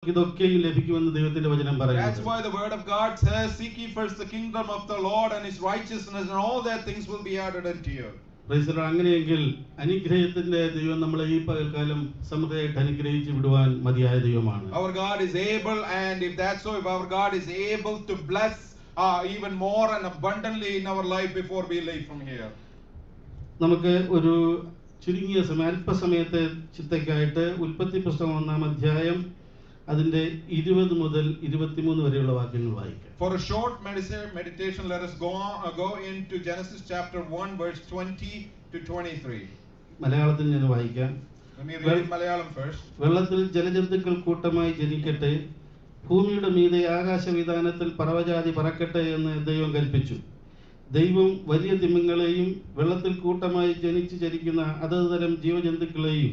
ഇതൊക്കെയും ലഭിക്കുമെന്ന് ദൈവത്തിന്റെ വചനം That's പറയുന്നു. why the word of God says, seek ye first the kingdom of the Lord and his righteousness, and all that things will be added unto you. അങ്ങനെയെങ്കിൽ അനുഗ്രഹത്തിന്റെ ദൈവം നമ്മളെ ഈ പകൽക്കാലം സമൃദ്ധിയായിട്ട് അനുഗ്രഹിച്ച് വിടുവാൻ മതിയായ ദൈവമാണ്. Our God is able, and if that's so, if our God is able to bless even more and abundantly in our life before we leave from here. നമുക്ക് ഒരു ചുരുങ്ങിയ സമയം അല്പസമയത്തെ ചിന്തയ്ക്കായിട്ട് ഉൽപ്പത്തി പുസ്തകം 1-ാം അധ്യായം അതിന്റെ 20 മുതൽ 23 വരെയുള്ള വാക്യങ്ങൾ വായിക്കാം. For a short meditation, let us go into Genesis chapter 1 verse 20 to 23. മലയാളത്തിൽ ഞാൻ വായിക്കാം. Let me read Malayalam first. വെള്ളത്തിൽ ജലജന്തുക്കൾ കൂട്ടമായി ജനിക്കട്ടെ, ഭൂമിയുടെ മീതെ ആകാശവിതാനത്തിൽ പറവജാതി പറക്കട്ടെ എന്ന് ദൈവം കൽപ്പിച്ചു. ദൈവം വലിയ തിമിംഗലങ്ങളെയും വെള്ളത്തിൽ കൂട്ടമായി ജനിച്ച് ചരിക്കുന്ന അതത് തരം ജീവജന്തുക്കളെയും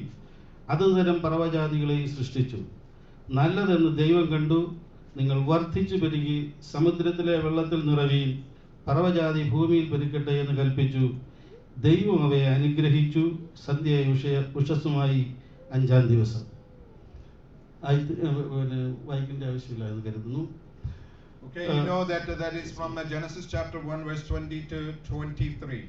അതത് തരം പറവജാതികളെയും സൃഷ്ടിച്ചു. നല്ലതെന്ന് ദൈവം കണ്ടു. നിങ്ങൾ വർദ്ധിച്ചു പെരുകി സമുദ്രത്തിലെ വെള്ളത്തിൽ നിറവീൻ, പറവജാതി ഭൂമിയിൽ പെരുക്കട്ടെ എന്ന് കൽപ്പിച്ചു. ദൈവം അവയെ അനുഗ്രഹിച്ചു. സന്ധ്യയായി ഉഷസ്സുമായി 5-ാം ദിവസം. വായിക്കേണ്ട ആവശ്യമില്ല എന്ന് കരുതുന്നു. Okay, you know that is from Genesis chapter 1 verse 20 to 23.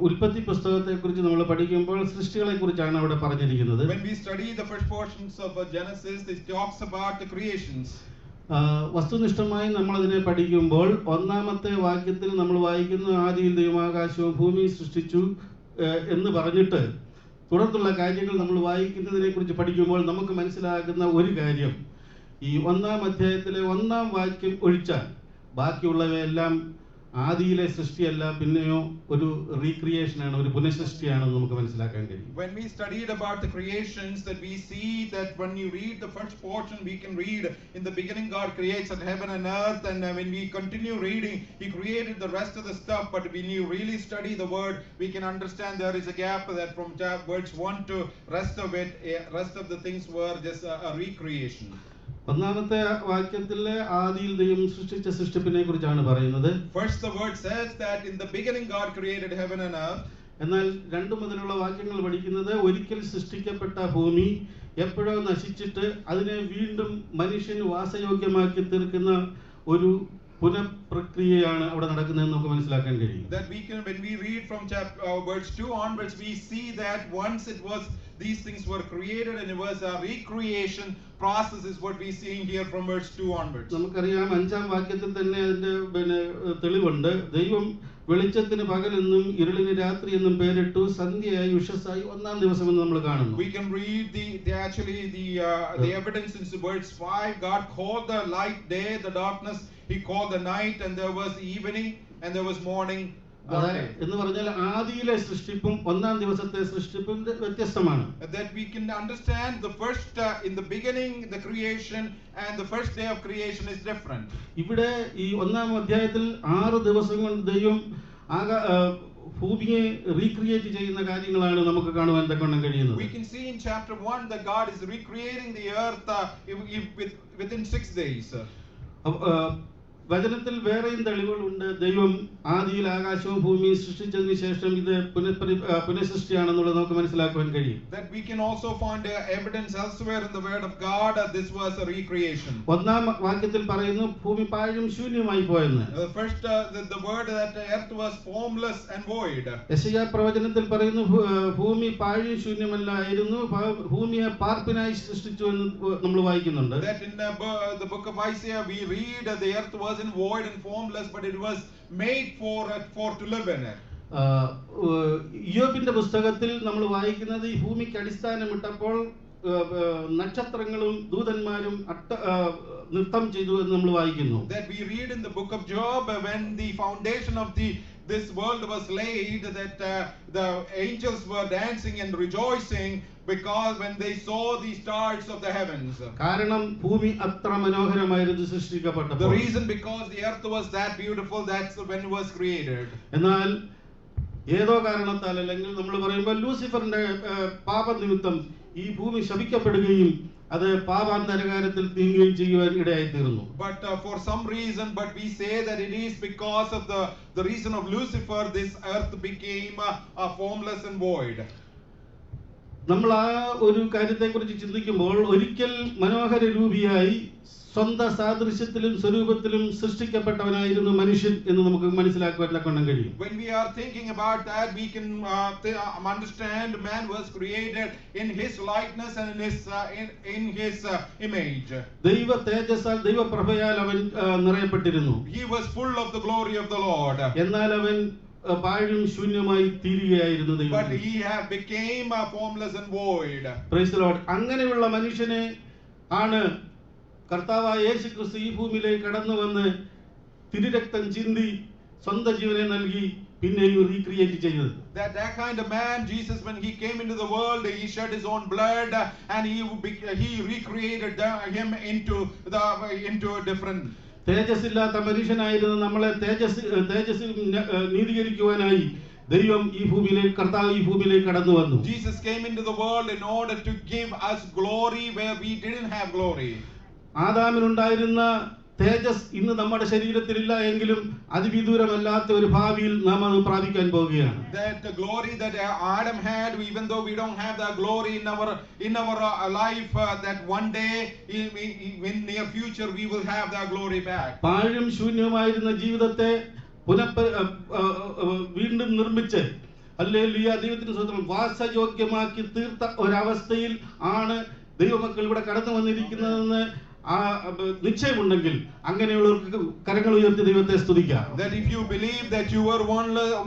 ഉൽപ്പത്തി പുസ്തകത്തെ കുറിച്ച് നമ്മൾ പഠിക്കുമ്പോൾ സൃഷ്ടികളെ കുറിച്ചാണ് അവിടെ പറഞ്ഞിരിക്കുന്നത്. When we study the first portions of Genesis, it talks about the creations. വസ്തുനിഷ്ഠമായി നമ്മൾ അതിനെ പഠിക്കുമ്പോൾ 1-ാമത്തെ വാക്യത്തിൽ നമ്മൾ വായിക്കുന്ന ആദിയിൽ ദൈവം ആകാശവും ഭൂമിയും സൃഷ്ടിച്ചു എന്ന് പറഞ്ഞിട്ട് തുടർന്നുള്ള കാര്യങ്ങൾ നമ്മൾ വായിക്കുന്നതിനെ കുറിച്ച് പഠിക്കുമ്പോൾ നമുക്ക് മനസ്സിലാകുന്ന ഒരു കാര്യം, ഈ 1-ാം അധ്യായത്തിലെ 1-ാം വാക്യം ഒഴിച്ചാൽ ബാക്കിയുള്ളവയെല്ലാം ആദിയിലെ സൃഷ്ടിയല്ല, പിന്നെയോ ഒരു റീക്രിയേഷൻ ആണ്, ഒരു പുനഃസൃഷ്ടിയാണെന്ന് നമുക്ക് മനസ്സിലാക്കാൻ കഴിയും. When we studied about the creations, that we see that when you read the first portion, we can read in the beginning God creates heaven and earth, and when we continue reading, he created the rest of the stuff. But when you really study the word, we can understand there is a gap, that from verse 1 to rest of it, rest of the things were just a recreation. 1-ാമത്തെ വാക്യത്തിലെ ആദിയിൽ ദൈവം സൃഷ്ടിച്ച സൃഷ്ടിപ്പിനെ കുറിച്ചാണ് പറയുന്നത്. First the word says that in the beginning God created heaven and earth. എന്നാൽ 2 മുതലുള്ള വാക്യങ്ങൾ പഠിക്കുന്നത് ഒരിക്കൽ സൃഷ്ടിക്കപ്പെട്ട ഭൂമി എപ്പോഴോ നശിച്ചിട്ട് അതിനെ വീണ്ടും മനുഷ്യന് വാസയോഗ്യമാക്കി തീർക്കുന്ന ഒരു പുനഃപ്രക്രിയയാണ് അവിടെ നടക്കുന്നതെന്ന് നമുക്ക് മനസ്സിലാക്കാൻ കഴിയും. That we can, when we read from verse 2 onwards, we see that once it was, these things were created and it was a recreation process is what we see here from verse 2 onwards. നമുക്കറിയാം 5-ാം വാക്യത്തിൽ തന്നെ അതിന്റെ തെളിവുണ്ട്. ദൈവം വെളിച്ചത്തിന് പകലെന്നും ഇരുളിന് രാത്രി എന്നും പേരിട്ടു, സന്ധ്യയായി ഉഷസ്സായി 1-ാം ദിവസം എന്ന് നമ്മൾ കാണുന്നു. We can read the evidence in verse 5. God called the light day, the darkness he called the night, and there was evening and there was morning. എന്ന് പറഞ്ഞാൽ ആദിയിലെ സൃഷ്ടിപ്പും 1-ാം ദിവസത്തെ സൃഷ്ടിപ്പും വ്യത്യസ്തമാണ്. That we can understand the first in the beginning the creation and the first day of creation is different. ഇവിടെ ഈ 1-ാം അധ്യായത്തിൽ 6 ദിവസം കൊണ്ട് ദൈവം ഭൂമിയെ റീക്രിയേറ്റ് ചെയ്യുന്ന കാര്യങ്ങളാണ് നമുക്ക് കാണുവാൻ തക്കവണ്ണം കഴിയുന്നത്. We can see in chapter 1 that God is recreating the earth within 6 days. വചനത്തിൽ വേറെയും തെളിവുകളുണ്ട്. ദൈവം ആദിയിൽ ആകാശവും ഭൂമിയും സൃഷ്ടിച്ചതിന് ശേഷം ഇത് പുനഃസൃഷ്ടിയാണെന്നുള്ളത് നമുക്ക് മനസ്സിലാക്കുവാൻ കഴിയും. That we can also find evidence elsewhere in the word of God that this was a recreation. 1-ാം വാക്യത്തിൽ പറയുന്നു ഭൂമി പാഴും ശൂന്യമായി പോയെന്ന്. First the word that the earth was formless and void. യെശയ്യാ പ്രവചനത്തിൽ പറയുന്നു ഭൂമി പാഴും ശൂന്യമല്ലായിരുന്നു, ഭൂമിയെ പാർപ്പിനായി സൃഷ്ടിച്ചു എന്ന് നമ്മൾ വായിക്കുന്നുണ്ട്. That in the book of Isaiah we read that the earth wasn't void and formless, but it was made for to live in it. യോബിന്റെ പുസ്തകത്തിൽ നമ്മൾ വായിക്കുന്നത് ഈ ഭൂമിക്ക് അടിസ്ഥാനമിട്ടപ്പോൾ നക്ഷത്രങ്ങളും ദൂതന്മാരും നൃത്തം ചെയ്തു എന്ന് നമ്മൾ വായിക്കുന്നു. That we read in the book of Job when the foundation of this world was laid, that the angels were dancing and rejoicing because when they saw the stars of the heavens. കാരണം ഭൂമി അത്ര മനോഹരമായിരുന്നു സൃഷ്ടിക്കപ്പെട്ടപ്പോൾ. The reason because the earth was that beautiful, that's when it was created. എന്നാൽ ഏതോ കാരണത്താൽ അല്ലെങ്കിൽ നമ്മൾ പറയുമ്പോൾ ലൂസിഫറിന്റെ പാപനിമിത്തം ഈ ഭൂമി ശപിക്കപ്പെടുകയും അത് പാപാന്തരകാരത്തിൽ നീങ്ങുകയും ചെയ്യുവാൻ ഇടയായി തീർന്നു. But for some reason, but we say that it is because of the reason of Lucifer, this earth became formless and void. നമ്മൾ ആ ഒരു കാര്യത്തെക്കുറിച്ച് ചിന്തിക്കുമ്പോൾ ഒരിക്കൽ മനോഹര രൂപിയായി സ്വന്തം സാദൃശ്യത്തിലും സ്വരൂപത്തിലും സൃഷ്ടിക്കപ്പെട്ടവനായിരുന്നു മനുഷ്യൻ എന്ന് നമുക്ക് മനസ്സിലാക്കുവാൻ തക്കവണ്ണം കഴിയും. When we are thinking about that, we can understand man was created in his likeness and in his image. ദൈവ തേജസ്സാൽ ദൈവപ്രഭയാൽ അവൻ നിറയപ്പെട്ടിരുന്നു. He was full of the glory of the Lord. എന്നാൽ അവൻ പാഴും ശൂന്യമായി തീരുകയായിരുന്നു But ദൈവം. he became formless and void. Praise the Lord. അങ്ങനെയുള്ള മനുഷ്യനെ ആണ് കർത്താവായ യേശുക്രിസ്തു ഈ ഭൂമിയിലേക്ക് കടന്നു വന്ന് തിരുരക്തം ചിന്തി സ്വന്തം ജീവനെ നൽകി പിന്നെയും റീക്രിയേറ്റ് ചെയ്തത്. That kind of man, Jesus, when he came into the world, he shed his own blood and he recreated him into a different. തേജസ്സില്ലാത്ത മനുഷ്യനായിരുന്ന നമ്മളെ തേജസ്സിൽ നീതീകരിക്കുവാനായി ദൈവം ഈ ഭൂമിയിലേക്ക് കർത്താവ് ഈ ഭൂമിയിലേക്ക് കടന്നു വന്നു. Jesus came into the world in order to give us glory where we didn't have glory. ആദാമിനുണ്ടായിരുന്ന തേജസ് ഇന്ന് നമ്മുടെ ശരീരത്തിലില്ല എങ്കിലും അതിവിദൂരമല്ലാത്ത ഒരു ഭാവിയിൽ നാം അത് പ്രാപിക്കാൻ പോവുകയാണ്. That the glory that Adam had, even though we don't have that glory in our life, that one day in near future we will have that glory back. പാഴും ശൂന്യമായിരുന്ന ജീവിതത്തെ വീണ്ടും നിർമ്മിച്ച് ഹല്ലേലൂയ ദൈവത്തിന് സ്തോത്രം വാസയോഗ്യമാക്കി തീർത്ത ഒരവസ്ഥയിൽ ആണ് ദൈവമക്കൾ ഇവിടെ കടന്നു വന്നിരിക്കുന്നതെന്ന് നിശ്ചയമുണ്ടെങ്കിൽ അങ്ങനെയുള്ളവർക്ക് കരങ്ങൾ ഉയർത്തി ദൈവത്തെ സ്തുതിക്കാം. That if you believe that you were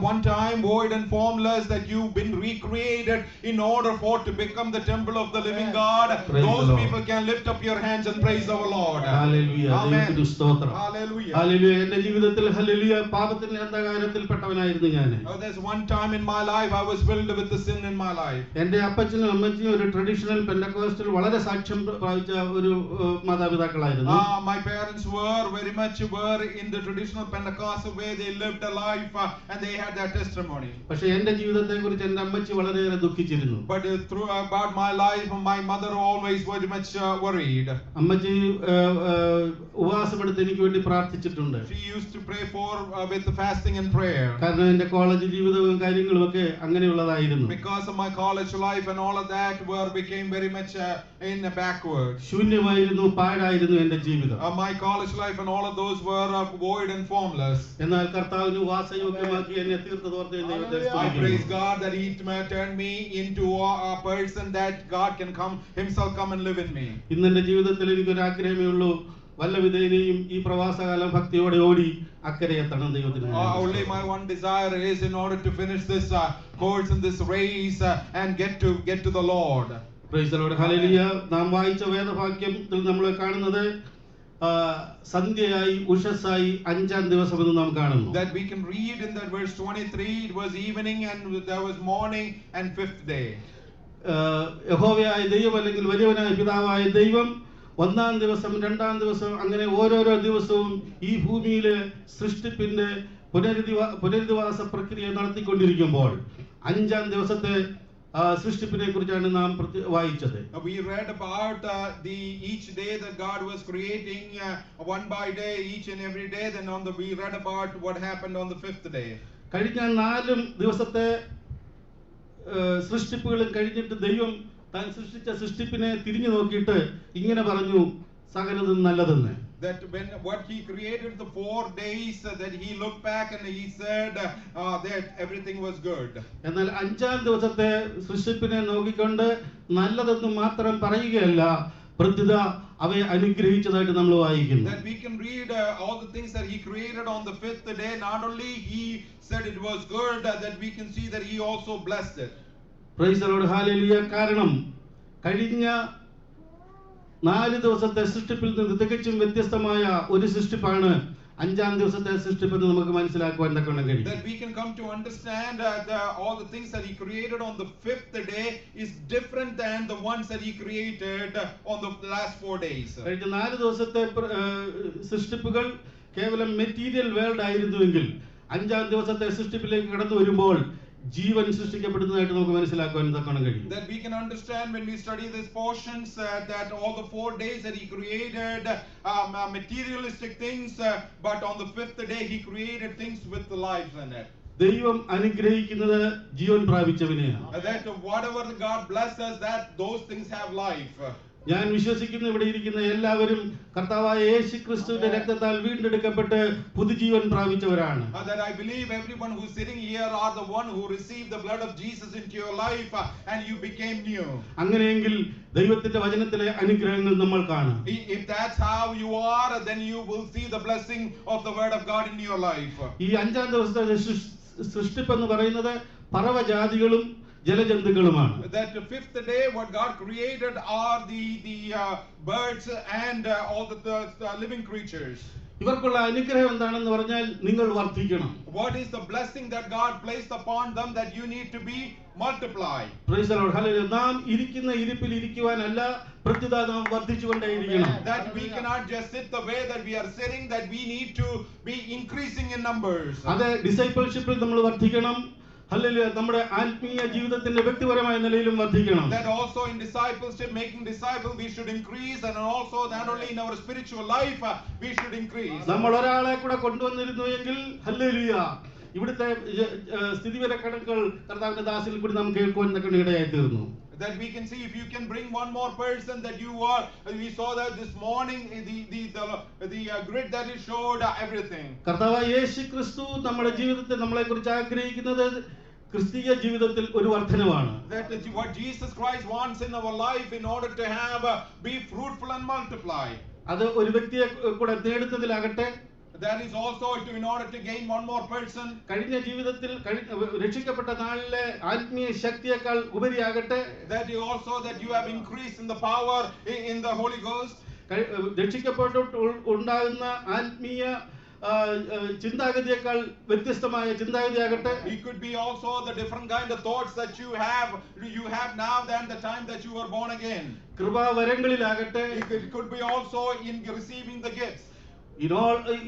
one time void and formless, that you've been recreated in order for to become the temple of the living God, those people can lift up your hands and praise our Lord. Hallelujah. ദൈവത്തിന് സ്തോത്രം. Hallelujah. Hallelujah. എൻ്റെ ജീവിതത്തിൽ hallelujah പാപത്തിന്റെ അന്ധകാരത്തിൽപ്പെട്ടവനായിരുന്നു ഞാൻ. There's one time in my life I was filled with the sin in my life. എൻ്റെ അപ്പച്ചനും അമ്മച്ചിയും ഒരു ട്രഡീഷണൽ പെന്തക്കോസ്റ്റൽ വളരെ സാക്ഷ്യം പ്രാപിച്ച ഒരു മാതാപിതാക്കളായിരുന്നു. My parents were very much in the traditional Pentecostal way. They lived a life and they had their testimony. പക്ഷേ എൻ്റെ ജീവിതത്തെക്കുറിച്ച് എൻ്റെ അമ്മച്ചി വളരെയേറെ ദുഃഖിച്ചിരുന്നു. But through about my life, my mother always very much worried. അമ്മച്ചി ഉപവാസമെടുത്ത് എനിക്ക് വേണ്ടി പ്രാർത്ഥിച്ചിട്ടുണ്ട്. She used to pray for with fasting and prayer. കാരണം എൻ്റെ കോളേജ് ജീവിതവും കാര്യങ്ങളും ഒക്കെ അങ്ങനെയുള്ളതായിരുന്നു. Because of my college life and all of that became very much in backward. ശൂന്യമായിരുന്നു, പാഴായിരുന്നു എൻ്റെ ജീവിതം. My college life and all of those were void and formless. എന്നാൽ കർത്താവിന് വാസയോഗ്യമാക്കി എന്നെ തീർത്തതോർത്ത് ദൈവത്തെ I സ്തുതിക്കുന്നു. praise God that He turned me into a person that God can Himself come and live in me. ഇന്ന് എൻ്റെ ജീവിതത്തിൽ എനിക്കൊരു ആഗ്രഹമേ ഉള്ളൂ, വല്ല വിധേനയും ഈ പ്രവാസകാലം ഭക്തിയോടെ ഓടി അക്കരെ എത്തണം ദൈവത്തിന്. Only my one desire is in order to finish this course in this race and get to the Lord. Praise the Lord. Hallelujah. നാം വായിച്ച വേദവാക്യത്തിൽ നമ്മൾ കാണുന്നത് സന്ധ്യയായി ഉഷസ്സായി അഞ്ചാം ദിവസം എന്ന് നാം കാണുന്നു. That we can read in that verse 23, it was evening and there was morning and fifth day. യഹോവയായ ദൈവം അല്ലെങ്കിൽ വലിയവനായ പിതാവായ ദൈവം ഒന്നാം ദിവസം രണ്ടാം ദിവസം അങ്ങനെ ഓരോരോ ദിവസവും ഈ ഭൂമിയിലെ സൃഷ്ടിപ്പിന്റെ പുനരധിവാസ പ്രക്രിയ നടത്തിക്കൊണ്ടിരിക്കുമ്പോൾ അഞ്ചാം ദിവസത്തെ സൃഷ്ടിപ്പിനെ കുറിച്ചാണ് നാം വായിച്ചത്. We read about each day that God was creating one by day, each and every day. Then we read about what happened on the fifth day. കഴിഞ്ഞ 4 ദിവസത്തെ സൃഷ്ടിപ്പുകളും കഴിഞ്ഞിട്ട് ദൈവം താൻ സൃഷ്ടിച്ച സൃഷ്ടിപ്പിനെ തിരിഞ്ഞു നോക്കിയിട്ട് ഇങ്ങനെ പറഞ്ഞു, സകലതും നല്ലതെന്ന്. That when what He created the 4 days, that He looked back and He said that everything was good. എന്നാൽ അഞ്ചാം ദിവസത്തെ സൃഷ്ടിപ്പിനെ നോക്കിക്കൊണ്ട് നല്ലതെന്ന് മാത്രം പറയുകയല്ല, പ്രത്യുത അവയെ അനുഗ്രഹിച്ചതായിട്ട് നമ്മൾ വായിക്കുന്നു. That we can read all the things that He created on the fifth day. Not only He said it was good, that we can see that He also blessed it. Praise the Lord. Hallelujah. കാരണം കഴിഞ്ഞ 4 ദിവസത്തെ സൃഷ്ടിപ്പിൽ നിന്ന് തികച്ചും വ്യത്യസ്തമായ ഒരു സൃഷ്ടിപ്പാണ് അഞ്ചാം ദിവസത്തെ സൃഷ്ടിപ്പെന്ന് നമുക്ക് മനസ്സിലാക്കുവാൻ തക്കവണ്ണം കഴിയും. That we can come to understand all the things that He created on the fifth day is different than the ones that He created on the last 4 days. കഴിഞ്ഞ 4 ദിവസത്തെ സൃഷ്ടിപ്പുകൾ കേവലം മെറ്റീരിയൽ വേൾഡ് ആയിരുന്നുവെങ്കിൽ അഞ്ചാം ദിവസത്തെ സൃഷ്ടിപ്പിലേക്ക് കടന്നു വരുമ്പോൾ ജീവൻ സൃഷ്ടിക്കപ്പെടുന്നതായിട്ട് നമുക്ക് മനസ്സിലാക്കുവാൻ തക്കവണ്ണം കഴിയും. That we can understand when we study these portions that all the 4 days that He created materialistic things, but on the fifth day He created things with the lives in it. ദൈവം അനുഗ്രഹിക്കുന്നത് ജീവൻ പ്രാപിച്ചവനെയാണ്. That whatever God blesses, that those things have life. ഞാൻ വിശ്വസിക്കുന്നു ഇവിടെ ഇരിക്കുന്ന എല്ലാവരും കർത്താവായ യേശുക്രിസ്തുവിന്റെ രക്തത്താൽ വീണ്ടെടുക്കപ്പെട്ട് പുതുജീവൻ പ്രാപിച്ചവരാണ്. That I believe everyone who's sitting here are the one who received the blood of Jesus into your life and you became new. അങ്ങനെയെങ്കിൽ ദൈവത്തിന്റെ വചനത്തിലെ അനുഗ്രഹങ്ങൾ നമ്മൾ കാണും. If that's how you are, then you will see the blessing of the word of God in your life. ഈ അഞ്ചാം ദിവസത്തെ സൃഷ്ടിപ്പെന്ന് പറയുന്നത് പറവജാതികളും ജലജന്തുക്കളുമാണ്. That the fifth day what God created are the birds and all the living creatures. ഇവർക്കുള്ള അനുഗ്രഹം എന്താണെന്ന് പറഞ്ഞാൽ നിങ്ങൾ വർദ്ധിക്കണം. What is the blessing that God placed upon them? That you need to be multiplied. Praise the Lord. Hallelujah. നാം ഇരിക്കുന്ന ഇരിപ്പിൽ ഇരിക്കുവാനല്ല, പ്രത്യുത നാം വർദ്ധിച്ചുകൊണ്ടേയിരിക്കണം. That we cannot just sit the way that we are sitting, that we need to be increasing in numbers. അത് ഡിസൈപ്പിൾഷിപ്പിൽ നമ്മൾ വർദ്ധിക്കണം. Hallelujah. നമ്മുടെ ആത്മീയ ജീവിതത്തിന്റെ വ്യക്തിപരമായ നിലയിലും വർദ്ധിക്കണം. That also in discipleship, making disciples, we should increase, and also not only in our spiritual life we should increase. നമ്മൾ ഒരാളെ കൂടെ കൊണ്ടുവന്നിരുന്നു എങ്കിൽ ഹല്ലേലൂയ ഇവിടുത്തെ സ്ഥിതിവിവരക്കണക്കുകൾ കർത്താവിന്റെ ദാസിൽ കൂടി നാം കേൾക്കുവാൻ ഇടയായി തീർന്നു. That we can see if you can bring one more person that you are. We saw that this morning the grid that it showed everything. കർത്താവായ യേശുക്രിസ്തു നമ്മുടെ ജീവിതത്തിൽ നമ്മളെ കുറിച്ച് ആഗ്രഹിക്കുന്നത് ക്രിസ്തീയ ജീവിതത്തിൽ ഒരു വർധനവാണ്. That is what Jesus Christ wants in our life in order to have be fruitful and multiply. അത് ഒരു വ്യക്തിയെ കൂടെ നേടുന്നതിലാകട്ടെ, that is also in order to gain one more person. കഴിഞ്ഞ ജീവിതത്തിൽ രക്ഷിക്കപ്പെട്ട നാളിലെ ആത്മീയ ശക്തിയേക്കാൾ ഉപരിയാകട്ടെ, that you also that you have increased in the power in the Holy Ghost. രക്ഷിക്കപ്പെട്ടിട്ട് ഉണ്ടാകുന്ന ആത്മീയ ചിന്താഗതിയേക്കാൾ വ്യത്യസ്തമായ ചിന്താഗതിയാകട്ടെ. It could be also the different kind of thoughts that you have now than the time that you were born again. കൃപാവരങ്ങളിലാകട്ടെ, it could be also in receiving the gifts.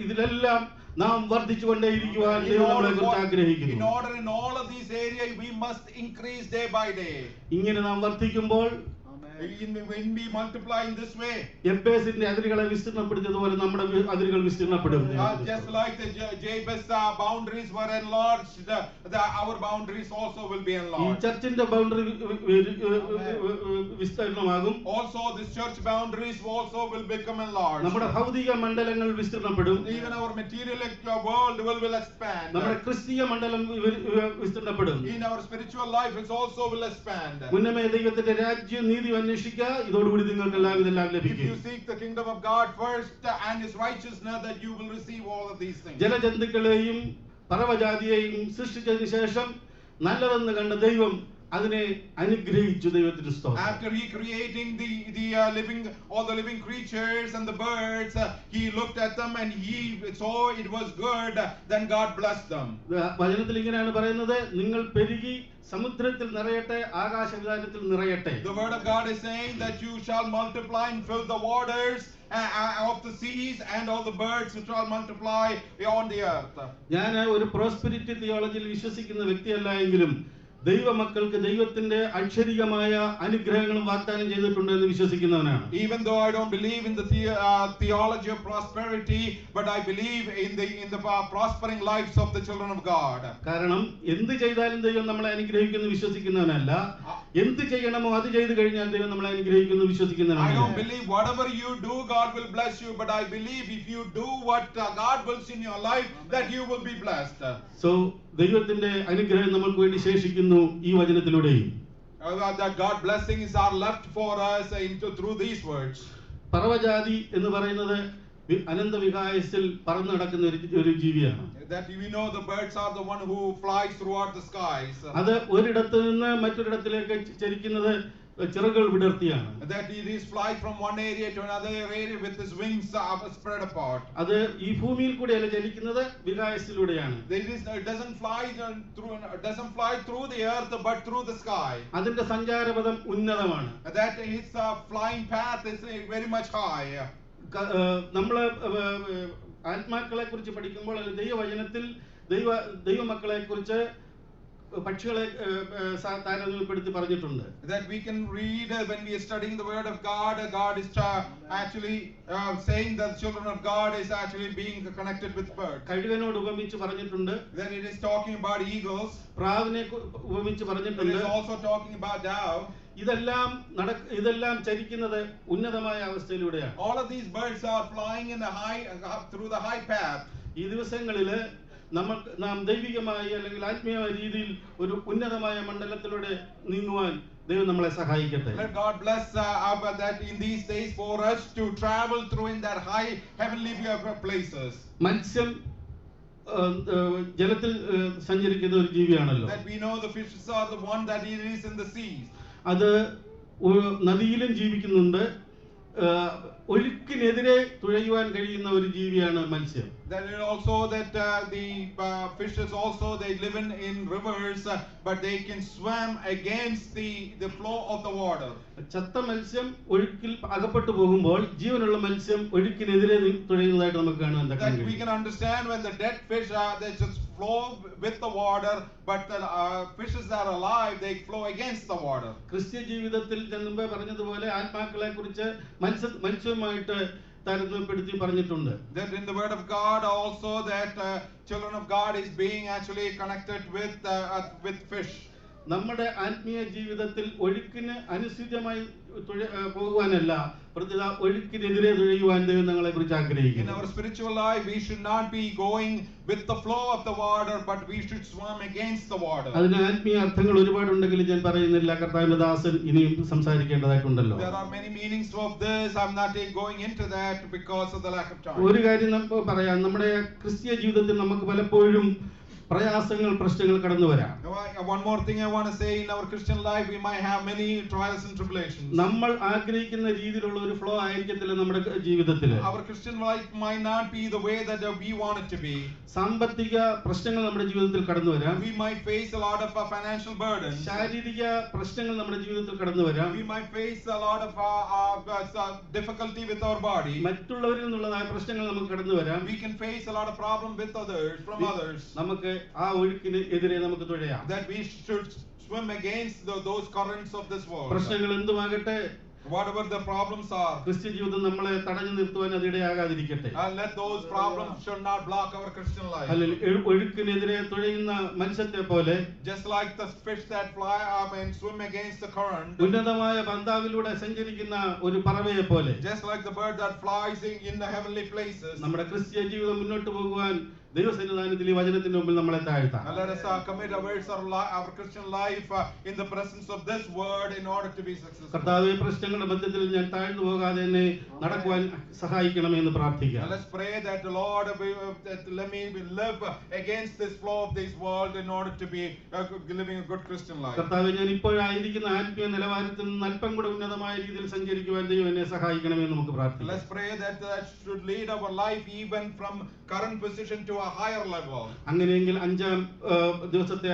ഇതിലെല്ലാം നാം വർദ്ധിച്ചുകൊണ്ടേയിരിക്കുവാൻ ദൈവം നമ്മളെക്കുറിച്ച് ആഗ്രഹിക്കുന്നു. In order in all of these areas we must increase day by day. ഇങ്ങനെ നാം വർദ്ധിക്കുമ്പോൾ when we multiply in this way, എബേസിന്റെ അതിരുകളെ വിസ്തീർണപ്പെടുത്തിയതുപോലെ നമ്മുടെ അതിരുകൾ വിസ്തീർണപ്പെടും. just like the Jabez boundaries were enlarged, our boundaries also will be enlarged. ഈ ചർച്ചിന്റെ boundary വിസ്തീർണമാകും. Also this church boundaries also will become enlarged. നമ്മുടെ ഭൗതിക മണ്ഡലങ്ങൾ വിസ്തീർണപ്പെടും. Even our materialistic world will expand. നമ്മുടെ ക്രിസ്തീയ മണ്ഡലം വിസ്തീർണപ്പെടും. In our spiritual life it also will expand. മുന്നമേ ദൈവത്തിന്റെ രാജ്യം നീതി അന്വേഷിക്കുക, ഇതോടുകൂടി നിങ്ങൾക്ക് എല്ലാം ഇതെല്ലാം ലഭിക്കും. If you seek the kingdom of God first and his righteousness, that you will receive all of these things. ജലജന്തുക്കളെയും പറവജാതിയെയും സൃഷ്ടിച്ചതിന് ശേഷം നല്ലതെന്ന് കണ്ട ദൈവം അതിനെ അനുഗ്രഹിച്ചു. ദൈവത്തിന്റെ സ്തോത്രം. After he creating all the living creatures and the birds, he looked at them and he saw it was good, then God blessed them. വചനത്തിൽ ഇങ്ങനെയാണ് പറയുന്നത്, നിങ്ങൾ പെരുകി സമുദ്രത്തിൽ നിറയട്ടെ, ആകാശവിധാനത്തിൽ നിറയട്ടെ. The word of God is saying that you shall multiply and fill the waters of the seas and all the birds which shall multiply on the earth. ഞാൻ ഒരു പ്രോസ്പെരിറ്റി തിയോളജിയിൽ വിശ്വസിക്കുന്ന വ്യക്തിയല്ല എങ്കിലും ദൈവമക്കൾക്ക് ദൈവത്തിന്റെ അക്ഷരികമായ അനുഗ്രഹങ്ങളും വാഗ്ദാനം ചെയ്തിട്ടുണ്ട് എന്ന് വിശ്വസിക്കുന്നവനാണ്. Even though I don't believe in the theology of prosperity, but I believe in the prospering lives of the children of God. കാരണം എന്ത് ചെയ്താലും ദൈവം നമ്മളെ അനുഗ്രഹിക്കുന്നു വിശ്വസിക്കുന്നവനല്ല, എന്ത് ചെയ്യണമോ അത് ചെയ്തു കഴിഞ്ഞാൽ ദൈവം നമ്മളെ അനുഗ്രഹിക്കുന്നു വിശ്വസിക്കുന്നവനാണ്. I don't believe whatever you do God will bless you, but I believe if you do what God wills in your life, that you will be blessed. So ദൈവത്തിന്റെ അനുഗ്രഹം നമുക്ക് വേണ്ടി ശേഷിക്കുന്നു ഈ വചനത്തിലൂടെയും. That God blessings are left for us through these words. പറവജാതി എന്ന് പറയുന്നത് അനന്ത വികായത്തിൽ പറന്നു നടക്കുന്ന ഒരു ജീവിയാണ്. That we know the birds are the one who flies throughout the skies. അത് ഒരിടത്ത് നിന്ന് മറ്റൊരിടത്തിലേക്ക് ചലിക്കുന്നത് ചിറകുകൾ വിടർത്തിയാണ്. That it is fly from one area to another area with his wings spread apart. അത് ഈ ഭൂമിയിൽ കൂടെയല്ല ചലിക്കുന്നത്, വികായത്തിലൂടെയാണ്. It doesn't fly through the earth but through the sky. അതിന്റെ സഞ്ചാരപഥം ഉന്നതമാണ്. That its flying path is very much high. നമ്മൾ ആത്മാക്കളെ കുറിച്ച് പഠിക്കുമ്പോൾ ദൈവവചനത്തിൽ ദൈവമക്കളെ കുറിച്ച് പക്ഷികളെ താരതമ്യപ്പെടുത്തി പറഞ്ഞിട്ടുണ്ട്. That we can read when we are studying the word of God, God is actually saying that the children of God is actually being connected with birds. കഴുകനോട് ഉപമിച്ച് പറഞ്ഞിട്ടുണ്ട്. Then it is talking about eagles. പ്രാവിനെ ഉപമിച്ച് It പറഞ്ഞിട്ടുണ്ട്. is also talking about dove. ഇതെല്ലാം ചരിക്കുന്നത് ഉന്നതമായ അവസ്ഥയിലൂടെയാണ്. All of these birds are flying in the high through the high path. ഈ ദിവസങ്ങളില് നാം ദൈവികമായി അല്ലെങ്കിൽ ആത്മീയമായ രീതിയിൽ ഒരു ഉന്നതമായ മണ്ഡലത്തിലൂടെ നീങ്ങുവാൻ ദൈവം നമ്മളെ സഹായിക്കട്ടെ. Let God bless that in these days for us to travel through in that high heavenly places. മത്സ്യം ജലത്തിൽ സഞ്ചരിക്കുന്ന ഒരു ജീവിയാണല്ലോ. That we know the fishes are the one that it is in the seas. അത് നദിയിലും ജീവിക്കുന്നുണ്ട്. ഒഴുക്കിനെതിരെ തുഴയുവാൻ കഴിയുന്ന ഒരു ജീവിയാണ് മത്സ്യം. That is also that the fishes also they live in rivers, but they can swim against the flow of the water. ചത്ത മത്സ്യം ഒഴുക്കിൽ അകപ്പെട്ടു പോകുമ്പോൾ ജീവനുള്ള മത്സ്യം ഒഴുക്കിനെതിരെ തുഴയുന്നതായിട്ട് നമുക്ക് കാണാൻ That we can understand when the dead fish they just flow with the water, but the fishes that are alive they flow against the water. ക്രിസ്ത്യ ജീവിതത്തിൽ മുമ്പേ പറഞ്ഞതുപോലെ ആത്മാക്കളെ കുറിച്ച് മത്സ്യവുമായിട്ട് താരതമ്യപ്പെടുത്തി പറഞ്ഞിട്ടുണ്ട്. That in the word of God also that children of God is being actually connected with fish. നമ്മുടെ ആത്മീയ ജീവിതത്തിൽ ഒഴുക്കിന് അനുസൃതമായി പോകുവാനല്ല, പ്രത്യേക ഒഴുക്കിനെതിരെ തുഴയുവാൻ ദൈവം ഞങ്ങളെ കുറിച്ച് ആഗ്രഹിക്കുന്നു. In our spiritual life we should not be going with the flow of the water, but we should swim against the water. അതിന് ആത്മീയ അർത്ഥങ്ങൾ ഒരുപാടുണ്ടെങ്കിലും ഞാൻ പറയുന്നില്ല. കർത്താവിന്റെ ദാസൻ ഇനിയും സംസാരിക്കേണ്ടതായിട്ടുണ്ടല്ലോ. There are many meanings of this. I'm not going into that because of the lack of time. ഒരു കാര്യം നമുക്ക് പറയാം, നമ്മുടെ ക്രിസ്തീയ ജീവിതത്തിൽ നമുക്ക് പലപ്പോഴും പ്രയാസങ്ങൾ പ്രശ്നങ്ങൾ കടന്നു വരാം. One more thing I want to say, in our Christian life we might have many trials and tribulations. നമ്മൾ ആഗ്രഹിക്കുന്ന രീതിയിലുള്ള ഒരു ഫ്ലോ ആയിരിക്കത്തില്ല നമ്മുടെ ജീവിതത്തിൽ. Our Christian life might not be the way that we want it to be. സാമ്പത്തിക പ്രശ്നങ്ങൾ നമ്മുടെ ജീവിതത്തിൽ കടന്നു വരാം. We might face a lot of financial burdens. ശാരീരിക പ്രശ്നങ്ങൾ നമ്മുടെ ജീവിതത്തിൽ കടന്നു വരാം. We might face a lot of difficulty with our body. മറ്റുള്ളവരിൽ നിന്നുള്ളതായ പ്രശ്നങ്ങൾ നമുക്ക് കടന്നു വരാം. We can face a lot of problem with others from others. നമുക്ക് ആ ഒഴുക്കിന് എതിരെ നമുക്ക് തുഴയാം. That we should swim against those currents of this world. പ്രശ്നങ്ങൾ എന്തുമാകട്ടെ, whatever the problems are, ക്രിസ്ത്യ ജീവിതം നമ്മളെ തടഞ്ഞു നിർത്തുവാൻ അതിടയാകാതിരിക്കട്ടെ. let those problems should not block our Christian life. അല്ലെങ്കിൽ ഒഴുക്കിനെതിരെ തുഴയുന്ന മത്സ്യത്തെ പോലെ, just like the fish that fly up and swim against the current, ഉന്നതമായ പന്താവിലൂടെ സഞ്ചരിക്കുന്ന ഒരു പറവയെ പോലെ, just like the bird that flies in the heavenly places, നമ്മുടെ ക്രിസ്ത്യ ജീവിതം മുന്നോട്ട് പോകുവാൻ ദൈവസന്നിധാനത്തിൽ ഈ വചനത്തിന്റെ മുമ്പിൽ നമ്മളെ താഴ്ത്താം. let us commit our Christian life in the presence of this word in order to be successful. കർത്താവേ, പ്രശ്നങ്ങളുടെ മധ്യത്തിൽ ഞാൻ താഴ്ന്നു പോകാതെ എന്നെ നടക്കുവാൻ സഹായിക്കണമേ എന്ന് പ്രാർത്ഥിക്കാം. Let's pray that the Lord let me live against this flow of this world in order to be living a good Christian life. കർത്താവേ, ഞാൻ ഇപ്പോഴായിരിക്കുന്ന ആത്മീയ നിലവാരത്തിൽ നിന്ന് അല്പം കൂടെ ഉന്നതമായ രീതിയിൽ സഞ്ചരിക്കുവാൻ ദൈവം എന്നെ സഹായിക്കണമേ എന്ന് നമുക്ക് പ്രാർത്ഥിക്കാം. Let's pray that should lead our life even from current position to a higher level. അങ്ങനെയെങ്കിൽ അഞ്ചാം ദിവസത്തെ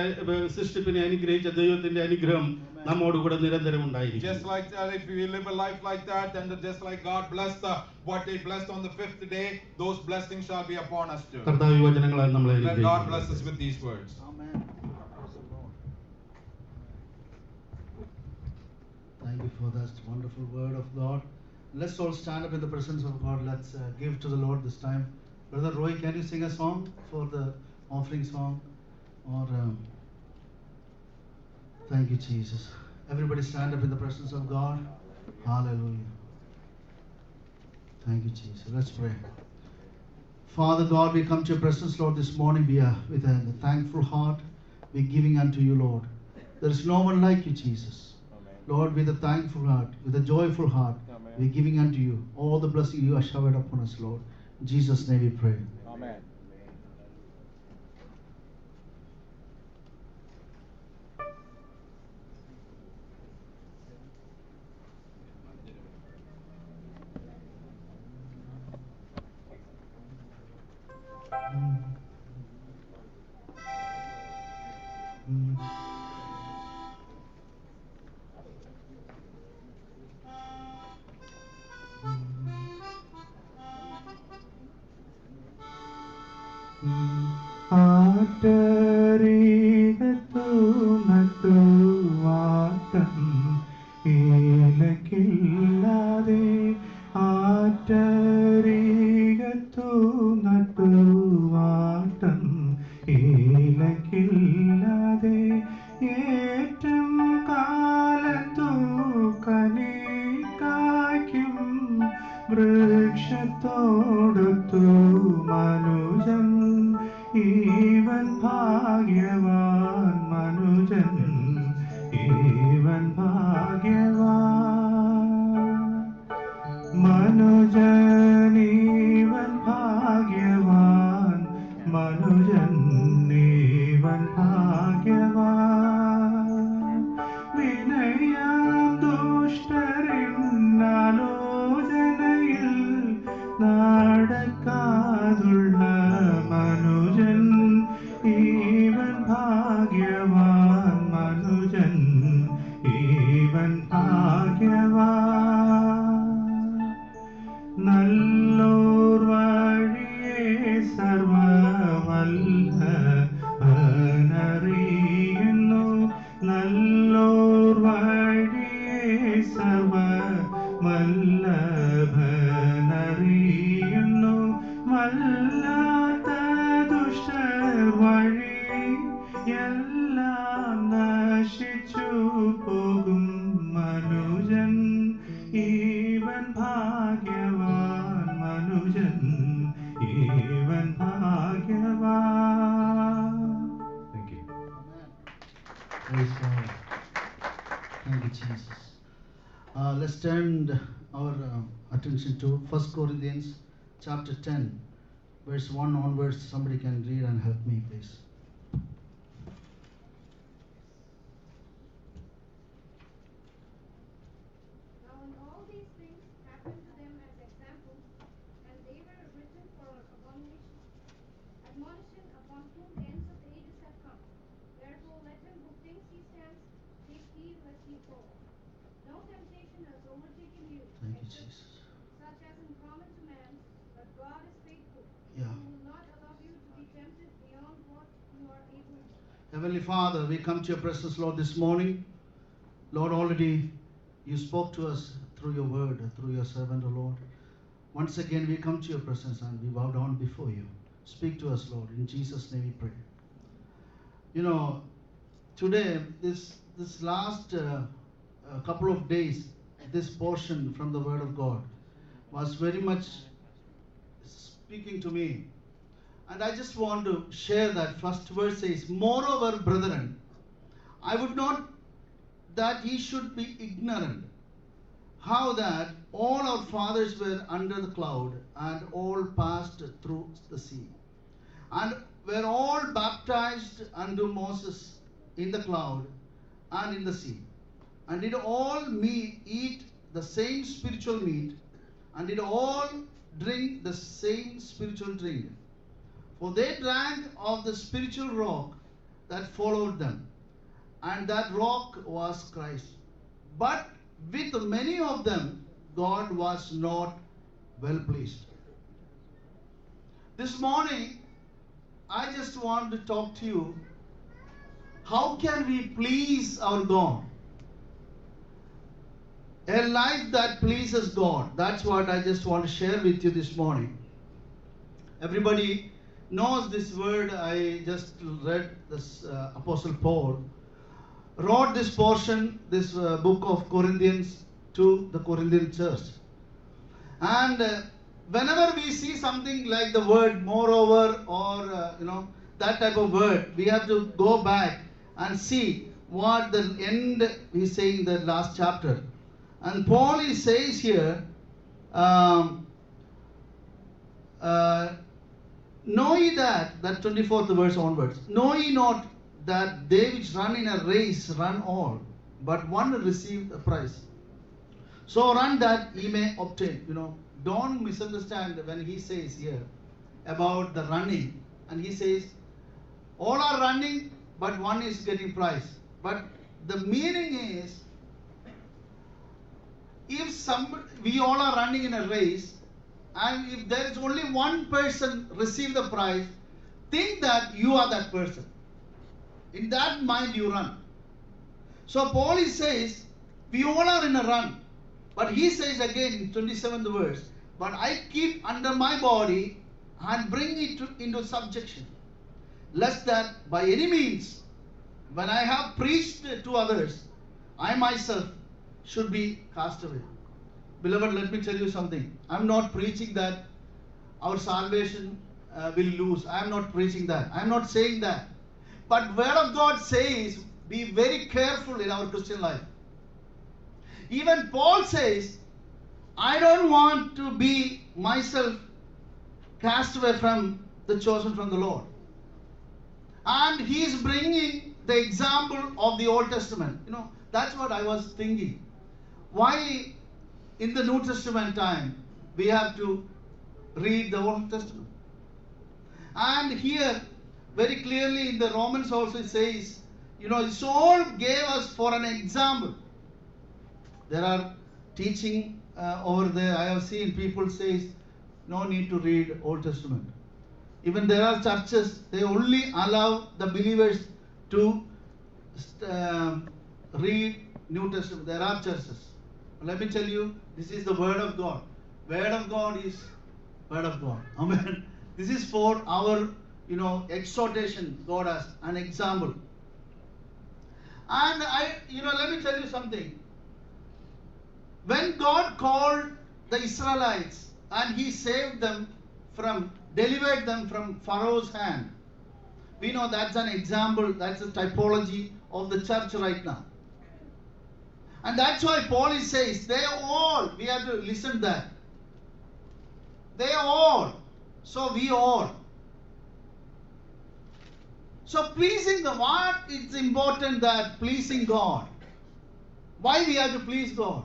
സൃഷ്ടിപ്പിനെ അനുഗ്രഹിച്ച ദൈവത്തിന്റെ അനുഗ്രഹം നമ്മോടുകൂടെ നിരന്തരം ഉണ്ടായിരിക്കും. Just like if we live a life like that, and just like God blessed what He blessed on the 5th day, those blessings shall be upon us too. കർത്താവ് ഈ വചനങ്ങളാൽ നമ്മളെ Let അനുഗ്രഹിക്കട്ടെ. God bless us with these words. Amen. Thank you for that wonderful word of God. Let's all stand up in the presence of God. Let's give to the Lord this time. Brother Roy, can you sing a song for the offering song? Or thank you, Jesus. Everybody stand up in the presence of God. Hallelujah. Thank you, Jesus. Let's pray. Father God, we come to your presence, Lord, this morning. We are with a thankful heart. We're giving unto you, Lord. There is no one like you, Jesus. Amen. Lord, with a thankful heart, with a joyful heart, Amen. we're giving unto you all the blessing you have showered upon us, Lord. In Jesus' name we pray. Amen. വൃക്ഷത്തോടൊത്തു മനുജൻ ഈവൻ ഭാഗ്യവാൻ മനുജൻ ഈവൻ ഭാഗ്യവാൻ മനുജൻ ഈവൻ ഭാഗ്യവാൻ മനുജൻ ഈവൻ ഭാഗ്യവാൻ വിനയാം ദുഷ്ടരിന്നാലോചനയിൽ നടക്കാതുള്ള മനുജൻ ഈവൻ ഭാഗ്യവാൻ മനുജൻ ഈവൻ ഭാഗ്യവാൻ നല്ലോർ വഴിയെ സർവവല്ലഭനറിയുന്നു നല്ലോർ വഴിയെ സർവവല്ലഭനറിയുന്നു വല്ലാത്ത ദുഷ്ടർ വഴി എല്ലാം നശിച്ചു പോകും മനുജൻ ഈവൻ ഭാഗ്യവാൻ മനുജൻ ഈവൻ ഭാഗ്യവാൻ. Thank you. Praise God. Thank you, Jesus. Let's turn our attention to 1 Corinthians chapter 10, verse 1 onwards. Somebody can read and help me, please. Now when all these things happened to them as examples, and they were written for our abomination, admonition upon whom the ends of the ages have come. Therefore let him who thinks he stands take heed lest he fall. No temptation has overtaken you, Thank you, except Jesus. such as is common to man, but God is faithful, Yeah. who will not allow you to be tempted beyond what you are able to. Heavenly Father, we come to your presence, Lord, this morning. Lord, already you spoke to us through your word, through your servant, O Lord. Once again, we come to your presence and we bow down before you. Speak to us, Lord. In Jesus' name we pray. You know, today, this last couple of days, this portion from the Word of God was very much speaking to me. And I just want to share that first verse says, moreover, brethren, I would not that ye should be ignorant, how that all our fathers were under the cloud, and all passed through the sea, and were all baptized unto Moses in the cloud and in the sea, and did all eat the same spiritual meat, and did all drink the same spiritual drink. For they drank of the spiritual rock that followed them, and that rock was Christ. But with many of them God was not well pleased. This morning, I just want to talk to you, how can we please our God? A life that pleases God. That's what I just want to share with you this morning. Everybody knows this word. I just read this Apostle Paul wrote this portion, this book of Corinthians to the Corinthian church. And whenever we see something like the word moreover or that type of word, we have to go back and see what the end he's saying in the last chapter. And Paul he says here, know ye that 24th verse onwards, know ye not that they which run in a race run all, but one receive the prize. So run that ye may obtain. Don't misunderstand when he says here about the running. And he says, all are running, but one is getting prize. But the meaning is, if we all are running in a race, and if there is only one person receive the prize, think that you are that person. In that mind you run. So Paul he says, we all are in a run. But he says again in 27th verse, but I keep under my body and bring it into subjection, lest that by any means, when I have preached to others, I myself should be cast away. Beloved, let me tell you something. I'm not preaching that our salvation will lose. I'm not preaching that. I'm not saying that. But Word of God says, be very careful in our Christian life. Even Paul says, I don't want to be myself cast away from the chosen from the Lord. And he is bringing the example of the Old Testament. That's what I was thinking. Why in the New Testament time we have to read the Old Testament? And here very clearly in the Romans also it says, it's all gave us for an example. There are teaching over there. I have seen people say no need to read Old Testament. Even there are churches, they only allow the believers to read New Testament. There are churches. Let me tell you, this is the Word of God. Word of God is Word of God. Amen. This is for our, exhortation, God as an example. And let me tell you something. When God called the Israelites and He saved them delivered them from Pharaoh's hand, we know that's an example, that's a typology of the church right now. And that's why Paul says, we have to listen to that. They all, so we all. So pleasing what it's important that pleasing God. Why we have to please God?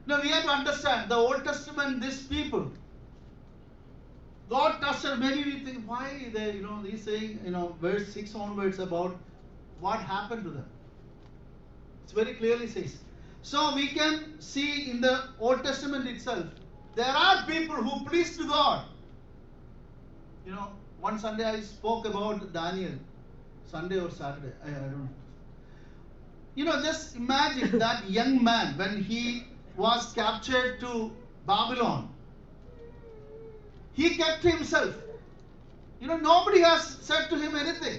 Now we have to understand the Old Testament, these people, God trusted. Maybe we think, why they, he's saying, verse 6 onwards about what happened to them. It very clearly says. So we can see in the Old Testament itself, there are people who pleased to God. One Sunday I spoke about Daniel. Sunday or Saturday, I don't know. Just imagine that young man when he was captured to Babylon. He kept himself. Nobody has said to him anything.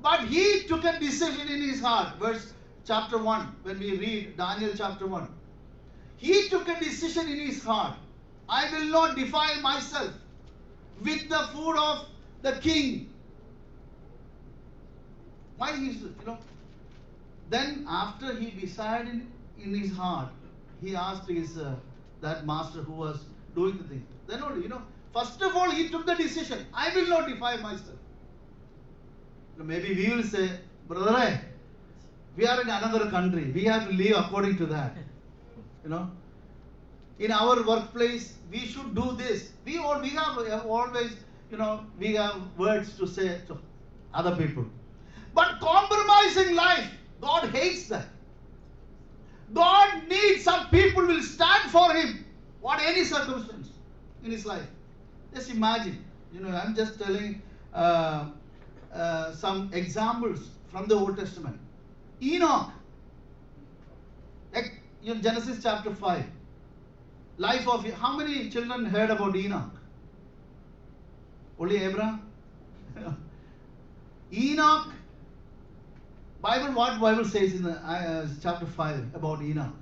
But he took a decision in his heart. Verse chapter 1, when we read Daniel chapter 1. He took a decision in his heart. I will not defile myself with the food of the king. Why Then after he decided in his heart, he asked his that master who was doing the thing. Then only, first of all he took the decision. I will not defile myself. Maybe we will say, brother, we are in another country. We have to live according to that. In our workplace, we should do this. We have always, we have words to say to other people. But compromising life, God hates that. God needs some people will stand for Him, what any circumstance in his life. Just imagine, I'm just telling some examples from the Old Testament. Enoch, Genesis chapter 5. Life of, how many children heard about Enoch? Only Abraham? Enoch, what Bible says in the, chapter 5 about Enoch?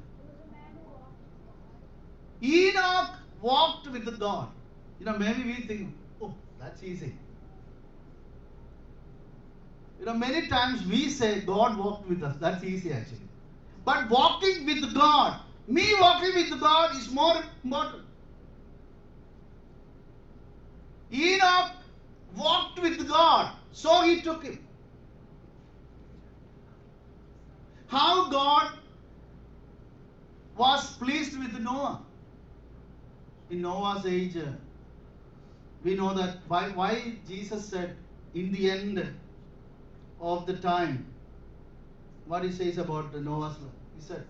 Enoch walked with God. Maybe we think, oh, that's easy. Many times we say God walked with us. That's easy actually. But walking with God, me walking with God is more important. Enoch walked with God, so he took him. How God was pleased with Noah. In Noah's age, we know that why Jesus said in the end of the time, what he says about the Noah's life. He said,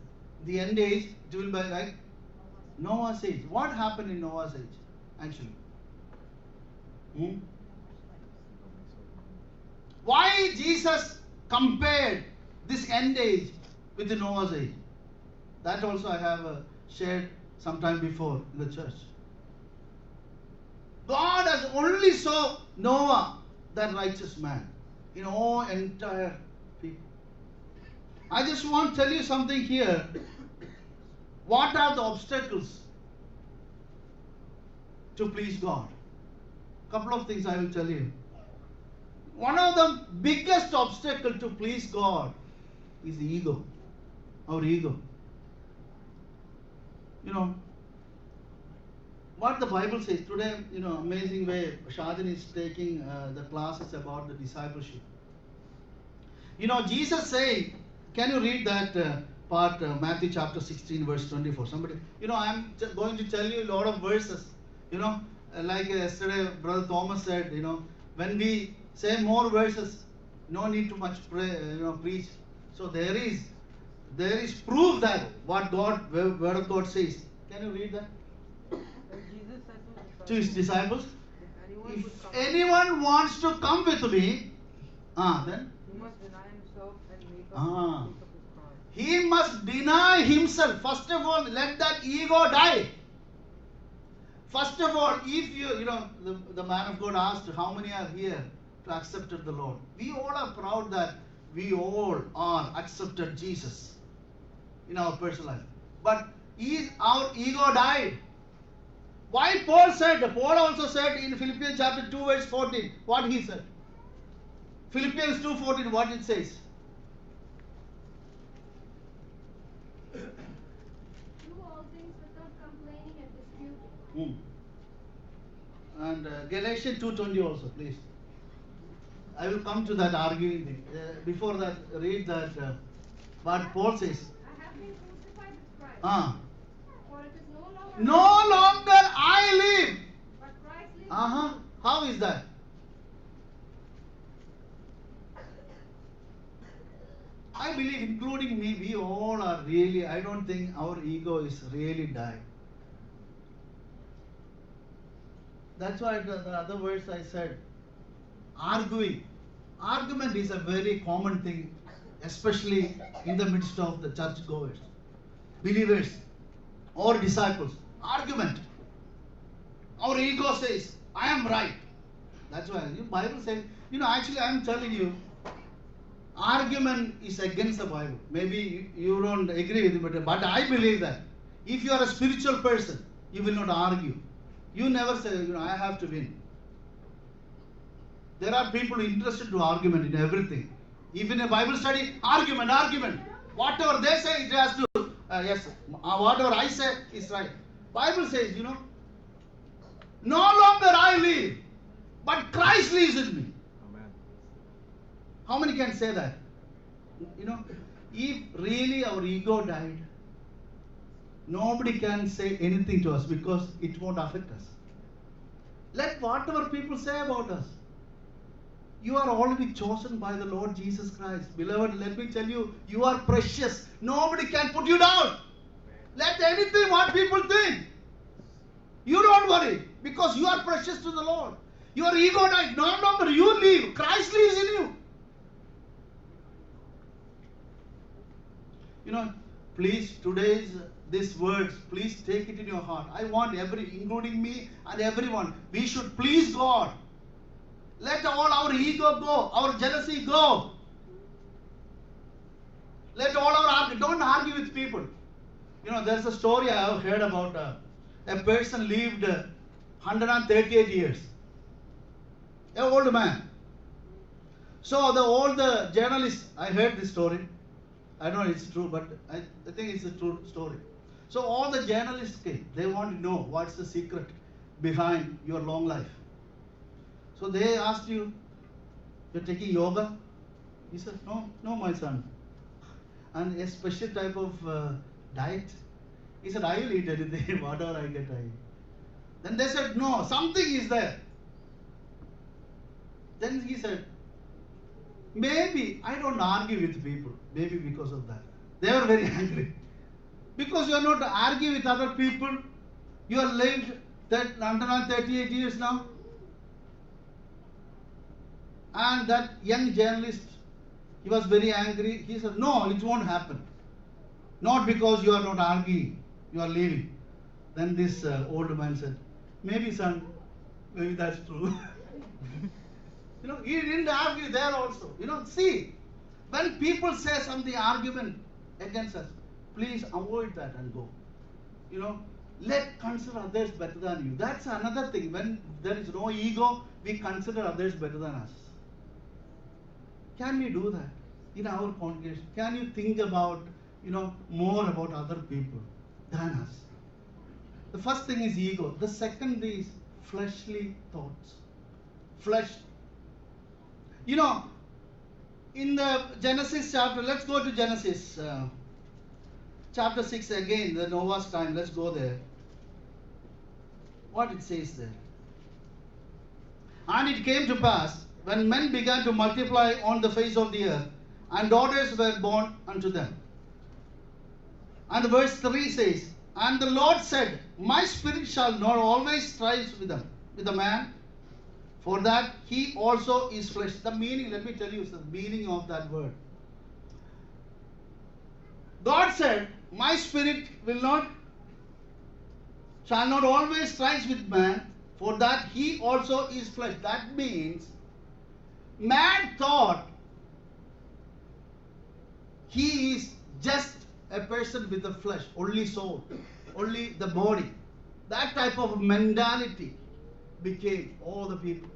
the end age, it will be like Noah's age. What happened in Noah's age, actually? Why Jesus compared this end age with the Noah's age? That also I have shared sometime before in the church. God has only saw Noah, that righteous man, in all entire people. I just want to tell you something here. What are the obstacles to please God? Couple of things I will tell you. One of the biggest obstacle to please God is the ego. Our ego. You know, what the Bible says today, amazing way, Shadin is taking the classes about the discipleship. Jesus saying, can you read that part, Matthew chapter 16, verse 24? Somebody, I'm going to tell you a lot of verses. Like yesterday, Brother Thomas said, when we say more verses, no need to much preach. So there is proof that what God, word of God says. Can you read that? Jesus said To his disciples, anyone would if come, anyone wants to come with me, then he must deny himself and take up Ah. his cross. he must deny himself. First of all, let that ego die. First of all, if the man of God asked, how many are here to accepted the Lord? We all are proud that we all are accepted Jesus in our personal life. But our ego died. Why Paul also said in Philippians chapter 2 verse 14, what he said? Philippians 2:14, what it says? Do all things without complaining and disputing. And Galatians 2:20 also, please. I will come to that arguing thing. Before that, read that what Paul says. I have been crucified with Christ. For it is no longer No longer I live. but Christ lives in me. How is that? I believe, including me, we all are really, I don't think our ego is really dying. That's why the other words I said, arguing. Argument is a very common thing, especially in the midst of the church goers, believers, or disciples. Argument. Our ego says, I am right. That's why the Bible says, actually I am telling you, argument is against the Bible. Maybe you don't agree with it, but I believe that if you are a spiritual person, you will not argue. You never say, I have to win. There are people interested to argument in everything. Even a Bible study, argument. Whatever they say, it has to, yes, whatever I say is right. Bible says, no longer I live, but Christ lives in me. Amen. How many can say that? If really our ego died, nobody can say anything to us because it won't affect us. Let whatever people say about us. You are already chosen by the Lord Jesus Christ. Beloved, let me tell you, you are precious. Nobody can put you down. Let anything what people think. You don't worry because you are precious to the Lord. Your ego died. No longer you live. Christ lives in you. Please, these words, please take it in your heart. I want including me and everyone, we should please God. Let all our ego go, our jealousy go. Let all our don't argue with people. There's a story I have heard about a person lived 138 years. An old man. So the journalist, I heard this story. I don't know it's true, but I think it's a true story. So all the journalists came. They want to know what's the secret behind your long life. So they asked you, you're taking yoga? He said, no, my son. And a special type of diet? He said, I will eat anything, whatever I get, I eat. Then they said, no, something is there. Then he said, maybe I don't argue with people. Maybe because of that. They were very angry. Because you are not arguing with other people. You have lived 138 years now. And that young journalist, he was very angry. He said, no, it won't happen. Not because you are not arguing. You are leaving. Then this old man said, maybe son, maybe that's true. He didn't argue there also. See, When people say something, argument against us, please avoid that and go. You know, let consider others better than you. That's another thing. When there is no ego, we consider others better than us. Can we do that in our congregation? Can you think about, more about other people than us? The first thing is ego. The second is fleshly thoughts. Flesh. In the Genesis chapter, let's go to Genesis chapter 6 again, the Noah's time. Let's go there. What it says there. And it came to pass, when men began to multiply on the face of the earth, and daughters were born unto them. And verse 3 says, and the Lord said, my spirit shall not always strive with a man, for that he also is flesh. The meaning, let me tell you the meaning of that word. God said, my spirit shall not always strive with man, for that he also is flesh. That means, man thought he is just a person with the flesh, only soul, only the body. That type of mentality became all the people.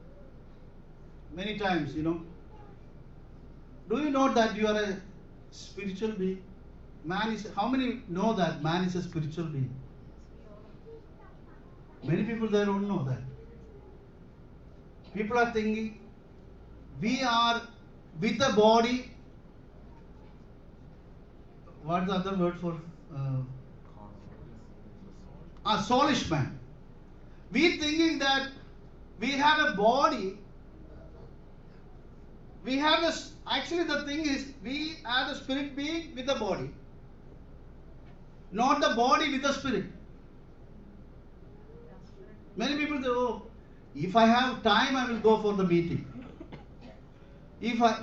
Many times, do you know that you are a spiritual being? How many know that man is a spiritual being? Many people they don't know that. People are thinking we are with the body. What's the other word for a soulish man? We thinking that we have a body. We have actually the thing is we are the spirit being with the body, not the body with the spirit. Many people say, oh, if I have time, I will go for the meeting. If I,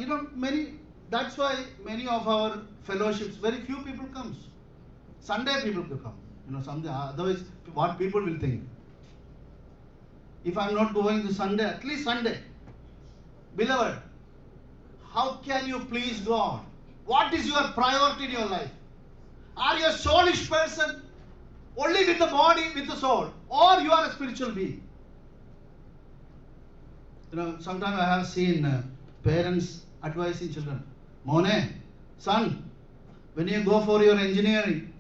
that's why many of our fellowships, very few people comes. Sunday people will come. Something, otherwise, what people will think. If I am not going to Sunday, at least Sunday. Beloved, how can you please God? What is your priority in your life? Are you a soulish person? Only with the body, with the soul? Or you are a spiritual being? Sometimes I have seen parents advising children, Mone, son, when you go for your engineering,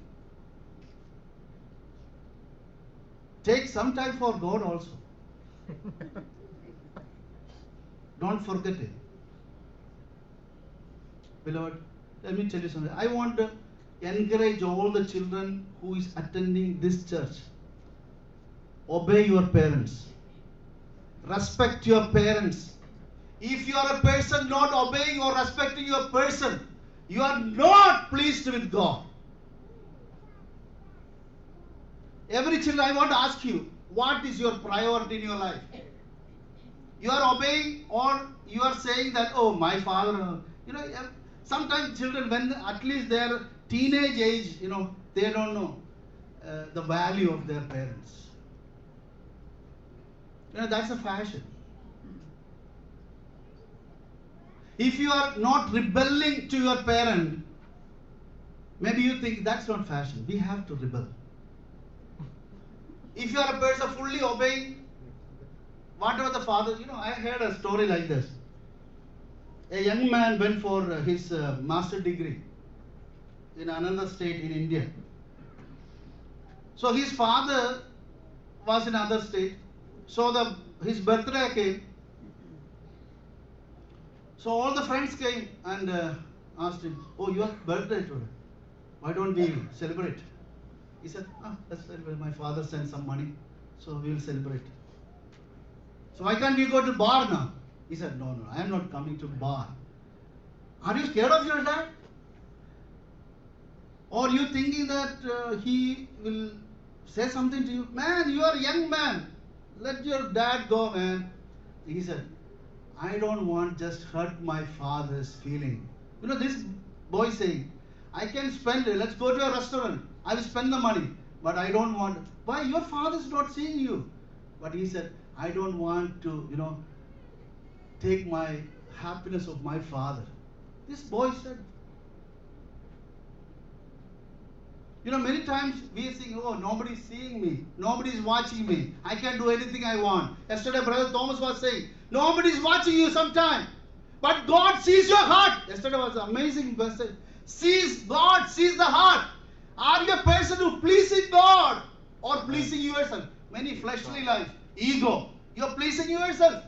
take some time for God also. Don't forget it. Beloved, let me tell you something. I want to encourage all the children who is attending this church. Obey your parents. Respect your parents. If you are a person not obeying or respecting your person, you are not pleased with God. Every child, I want to ask you, what is your priority in your life? You are obeying or you are saying that, oh, my father, sometimes children, when at least their teenage age, they don't know the value of their parents. That's a fashion. If you are not rebelling to your parent, maybe you think that's not fashion. We have to rebel. If you are a person fully obeying whatever the father, I heard a story like this. A young man went for his master degree in another state in India. So his father was in another state. So his birthday came. So all the friends came and asked him, oh, your birthday today. Why don't we celebrate? He said, let's celebrate. My father sent some money, so we will celebrate. So why can't we go to bar now? He said, no, I am not coming to bar. Are you scared of your dad? Or you thinking that he will say something to you? Man, you are a young man. Let your dad go, man. He said, I don't want just hurt my father's feeling. This boy saying, I can spend it. Let's go to a restaurant. I will spend the money. But I don't want. Why? Your father is not seeing you. But he said, I don't want to, take my happiness of my father. This boy said. You know, many times we think, oh, nobody's seeing me, nobody's watching me, I can do anything I want. Yesterday, Brother Thomas was saying, nobody's watching you sometime, but God sees your heart. Yesterday was an amazing message. God sees the heart. Are you a person who pleasing God or pleasing yourself? Many fleshly life, ego. You're pleasing yourself.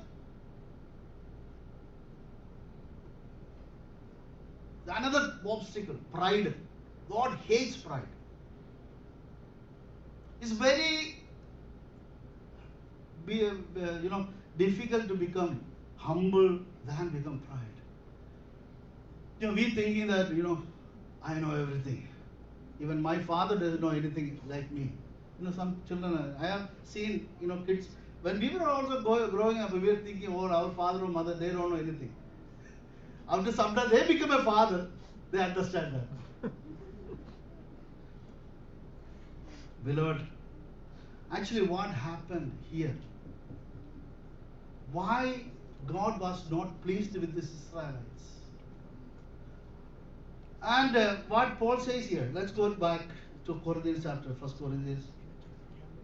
Another obstacle, pride. God hates pride. It's very, difficult to become humble than become pride. You know, we thinking that, I know everything. Even my father doesn't know anything like me. You know, some children, I have seen, kids, when we were also growing up, we were thinking, oh, our father or mother, they don't know anything. After some time, they become a father, they understand that. Beloved, actually what happened here? Why God was not pleased with the Israelites? And what Paul says here, let's go back to Corinthians chapter, 1 Corinthians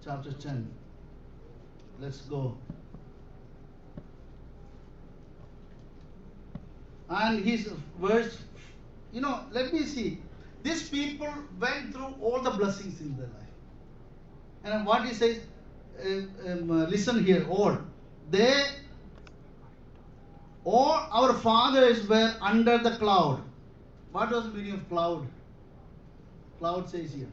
chapter 10. Let's go. And his verse, let me see. These people went through all the blessings in their life. And what he says, listen here, all our fathers were under the cloud. What was the meaning of cloud? Cloud says here,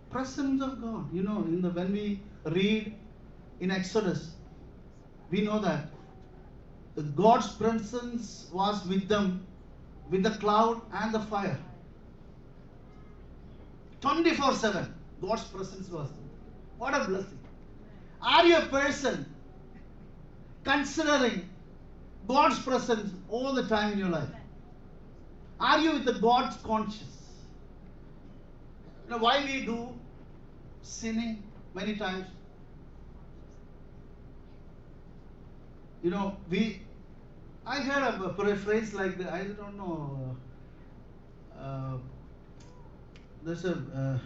presence of God. When we read in Exodus, we know that God's presence was with them, with the cloud and the fire. 24/7, God's presence was there. What a blessing. Are you a person considering God's presence all the time in your life? Are you with the God's conscious? Why we do sinning many times? I heard a phrase like that. I don't know. There's a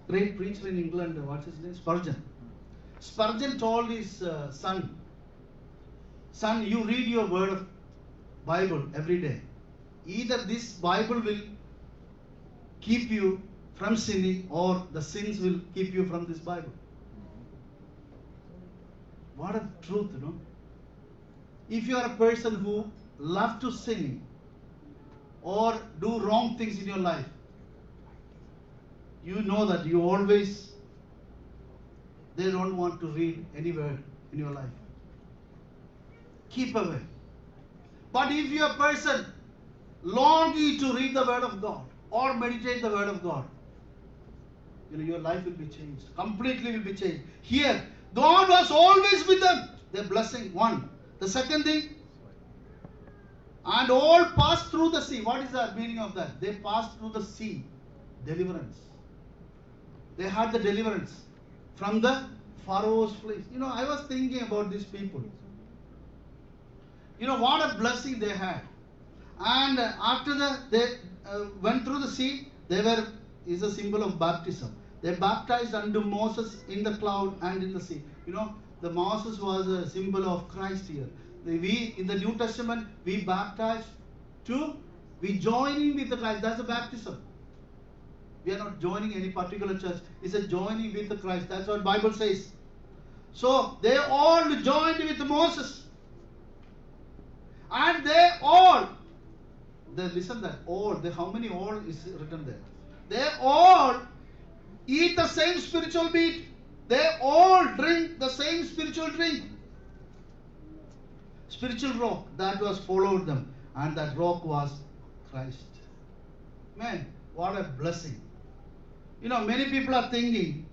great preacher in England. What's his name? Spurgeon. Spurgeon told his son, you read your word of Bible every day. Either this Bible will keep you from sinning, or the sins will keep you from this Bible. What a truth, If you are a person who love to sin or do wrong things in your life, you know that you always, they don't want to read any word in your life. Keep away. But if you are a person longing to read the word of God or meditate the word of God, your life will be changed. Completely will be changed. Here, God was always with them. Their blessing, one. The second thing, and all passed through the sea. What is the meaning of that? They passed through the sea. Deliverance. They had the deliverance from the Pharaoh's fleece. I was thinking about these people. What a blessing they had. And after that, they went through the sea. Is a symbol of baptism. They baptized under Moses in the cloud and in the sea. The Moses was a symbol of Christ here. We, in the New Testament, we baptize we join in with the Christ. That's the baptism. We are not joining any particular church. It's a joining with the Christ. That's what the Bible says. So, they all joined with Moses. And listen that, how many all is written there? They all eat the same spiritual meat. They all drink the same spiritual drink. Spiritual rock that was followed them, and that rock was Christ. Man, what a blessing. Many people are thinking,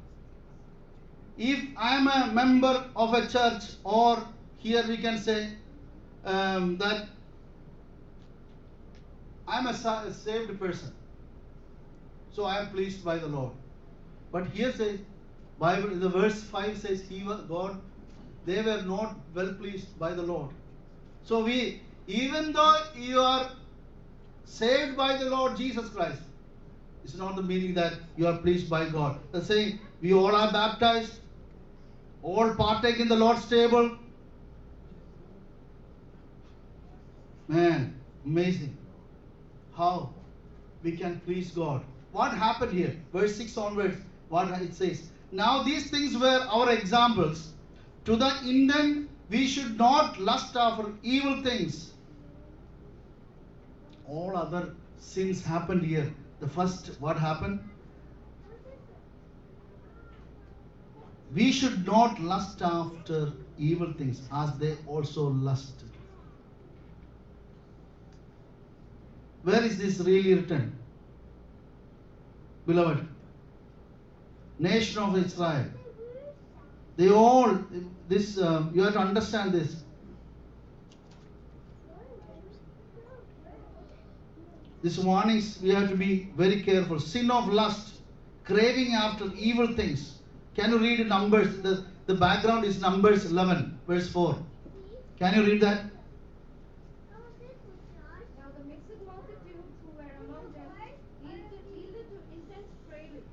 if I am a member of a church, or here we can say that I am a saved person, so I am pleased by the Lord. But here says, Bible, the verse 5 says, they were not well pleased by the Lord. So Even though you are saved by the Lord Jesus Christ, it's not the meaning that you are pleased by God. The saying, we all are baptized, all partake in the Lord's table. Man, amazing how we can please God. What happened here? Verse 6 onwards, what it says. Now these things were our examples, to the intent we should not lust after evil things. All other sins happened here. The first, what happened? We should not lust after evil things as they also lusted. Where is this really written? Beloved, nation of Israel, they all, this, you have to understand this. These warnings, we have to be very careful. Sin of lust, craving after evil things. Can you read Numbers? The background is Numbers 11, verse 4. Can you read that? Now the mixed multitude who were among them yielded to intense craving.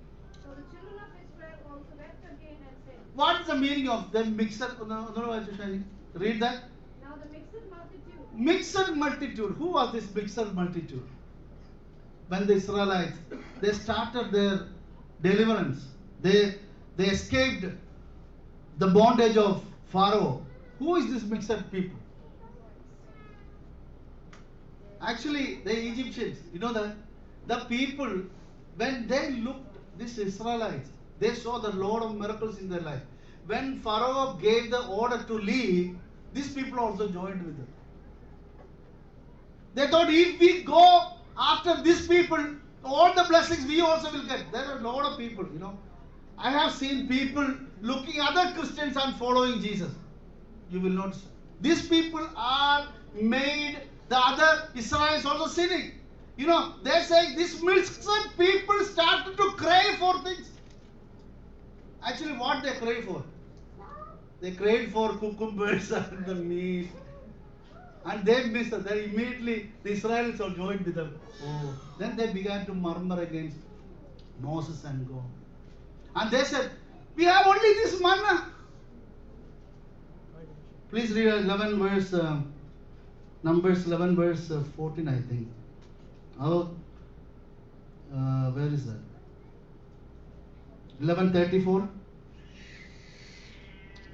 So the children of Israel also wept again and said, What is the meaning of the mixed? Read that. Now the mixed multitude. Mixed multitude. Who was this mixed multitude? When the Israelites, they started their deliverance. They escaped the bondage of Pharaoh. Who is this mixed people? Actually, the Egyptians, you know that the people, when they looked, these Israelites, they saw the Lord of miracles in their life. When Pharaoh gave the order to leave, these people also joined with them. They thought, if we go after these people, all the blessings we also will get. There are a lot of people, you know. I have seen people looking other Christians and following Jesus. You will not. These people are made the other Israelites also sinning. You know, they say these mixed people started to crave for things. Actually, what they crave for? They crave for cucumbers and the meat. And they missed it. Then immediately the Israelites all joined with them. Oh. Then they began to murmur against Moses and God. And they said, we have only this manna. Please read 11 verse, Numbers 11 verse 14, I think. Oh, where is that? 11:34.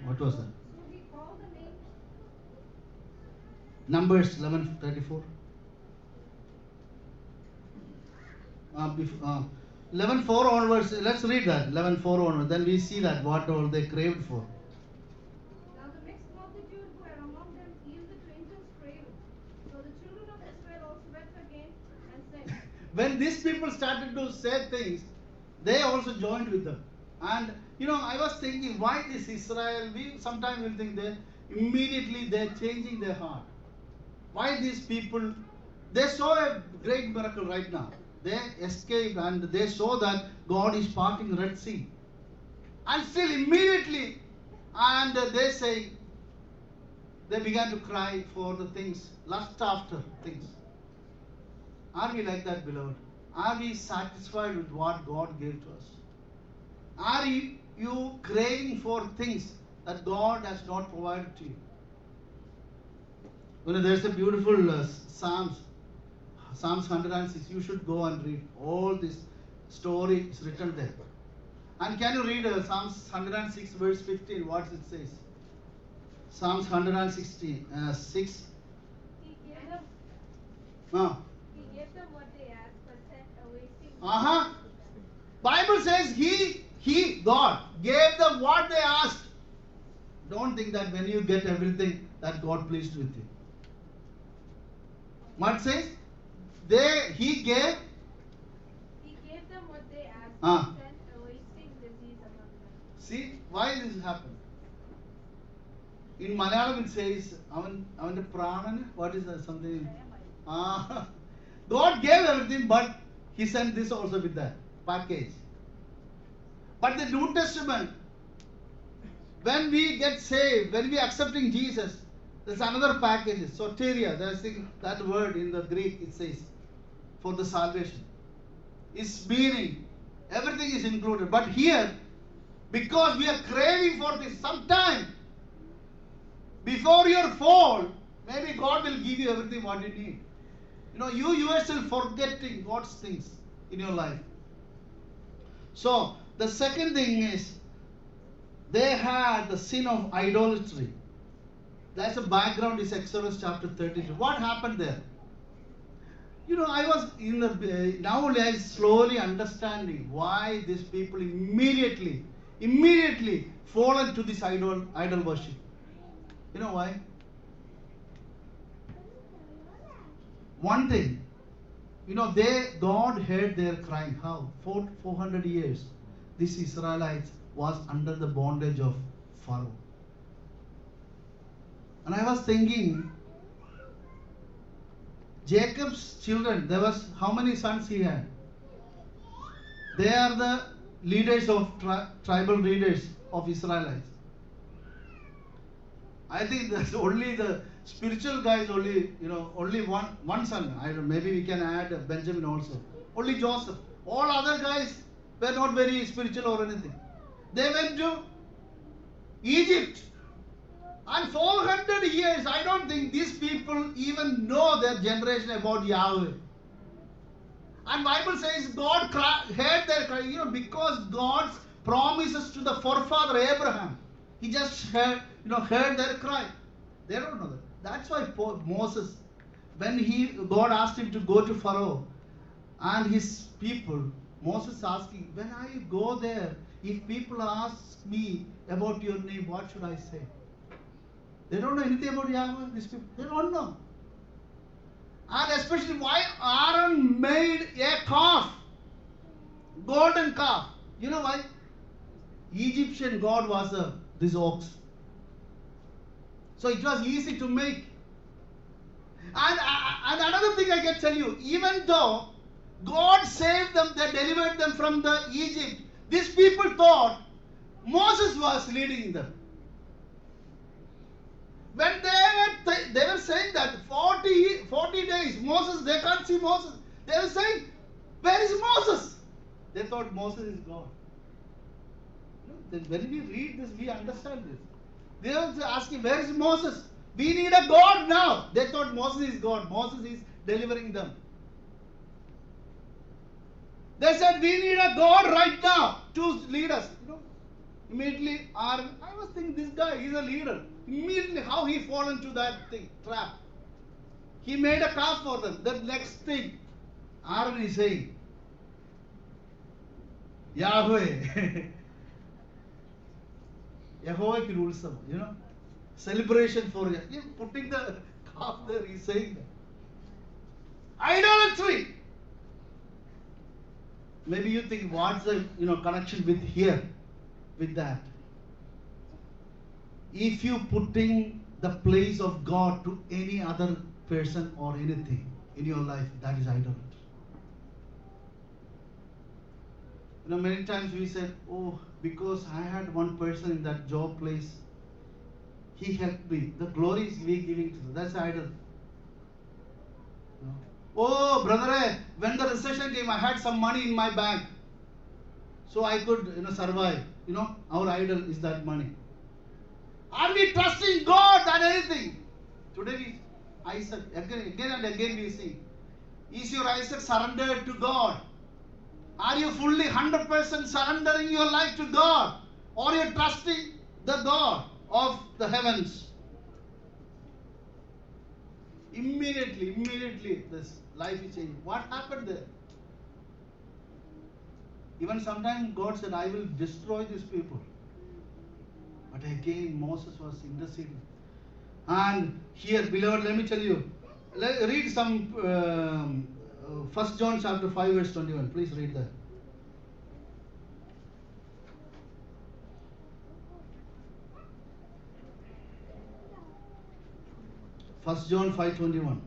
What was that? So he called the name. Numbers 11:34. 11:4 onwards. Let's read that. 11:4 onwards. Then we see that what all they craved for. Now the mixed multitude who were among them yielded to intense craving. So the children of Israel also wept again and said, When these people started to say things, they also joined with them. And you know, I was thinking, why this Israel? We sometimes will think that immediately they're changing their heart. Why these people? They saw a great miracle right now. They escaped and they saw that God is parting Red Sea. And still immediately, and they say, they began to cry for the things, lust after things. Are we like that, beloved? Are we satisfied with what God gave to us? Are you craving for things that God has not provided to you? You know, there's a beautiful Psalms 106. You should go and read. All this story is written there. And can you read Psalms 106 verse 15? What it says? Psalms 116 6. He gave them, Ah. he gave them what they asked, but sent away things. Bible says God gave them what they asked. Don't think that when you get everything that God pleased with you. What says? He gave. He gave them what they asked, Ah. but sent a wasting disease among them. See why this happened. In Malayalam it says, avante pranana. What is that? Something. God gave everything, but He sent this also with that package. But the New Testament, when we get saved, when we are accepting Jesus, There's another package, soteria. There's that word in the Greek, it says, for the salvation. Its meaning, everything is included. But here, because we are craving for this, sometime before your fall, maybe God will give you everything what you need. You know, you yourself forgetting God's things in your life. So, the second thing is, they had the sin of idolatry. That's the background is Exodus chapter 32. What happened there? You know, I was in the now only I slowly understanding why these people immediately fallen to this idol worship. You know why? One thing, you know, God heard their crying. How? 400 years, this Israelites was under the bondage of Pharaoh. And I was thinking, Jacob's children, there was how many sons he had? They are the leaders of tribal leaders of Israelites. I think that's only the spiritual guys, only, you know, only one son. I don't know, maybe we can add Benjamin also. Only Joseph. All other guys were not very spiritual or anything. They went to Egypt. And 400 years, I don't think these people even know their generation about Yahweh. And Bible says God heard their cry, you know, because God's promises to the forefather Abraham. He just heard their cry. They don't know that. That's why Moses, when God asked him to go to Pharaoh and his people, Moses asking, when I go there, if people ask me about your name, what should I say? They don't know anything about Yahweh, these people. They don't know. And especially why Aaron made a calf, golden calf. You know why? Egyptian god was this ox. So it was easy to make. And another thing I can tell you, even though God saved them, they delivered them from the Egypt, these people thought Moses was leading them. When they were saying that 40 days, Moses, they can't see Moses. They were saying, where is Moses? They thought Moses is God. When we read this, we understand this. They were asking, where is Moses? We need a God now. They thought Moses is God. Moses is delivering them. They said, we need a God right now to lead us. You know, immediately Aaron, I was thinking, this guy, he's a leader. Immediately how he fall into that thing, trap. He made a calf for them. The next thing, Aaron is saying, Yahweh. Yahweh Kirulsam, you know, celebration for Yahweh. He's putting the calf there, he's saying that. Idolatry. Maybe you think, what's the connection with here, with that? If you putting the place of God to any other person or anything in your life, that is idolatry. You know, many times we said, oh, because I had one person in that job place, he helped me. The glory is we giving to them. That's idol. You know? Oh, brother, when the recession came, I had some money in my bank, so I could survive. You know, our idol is that money. Are we trusting God than anything? Today, Isaac, again and again we see, is your Isaac surrendered to God? Are you fully 100% surrendering your life to God? Or are you trusting the God of the heavens? Immediately this life is changed. What happened there? Even sometimes God said, I will destroy these people. But again, Moses was interceding. And here, beloved, let me tell you, read some 1 John chapter 5 verse 21. Please read that. First John 5:21. Little children,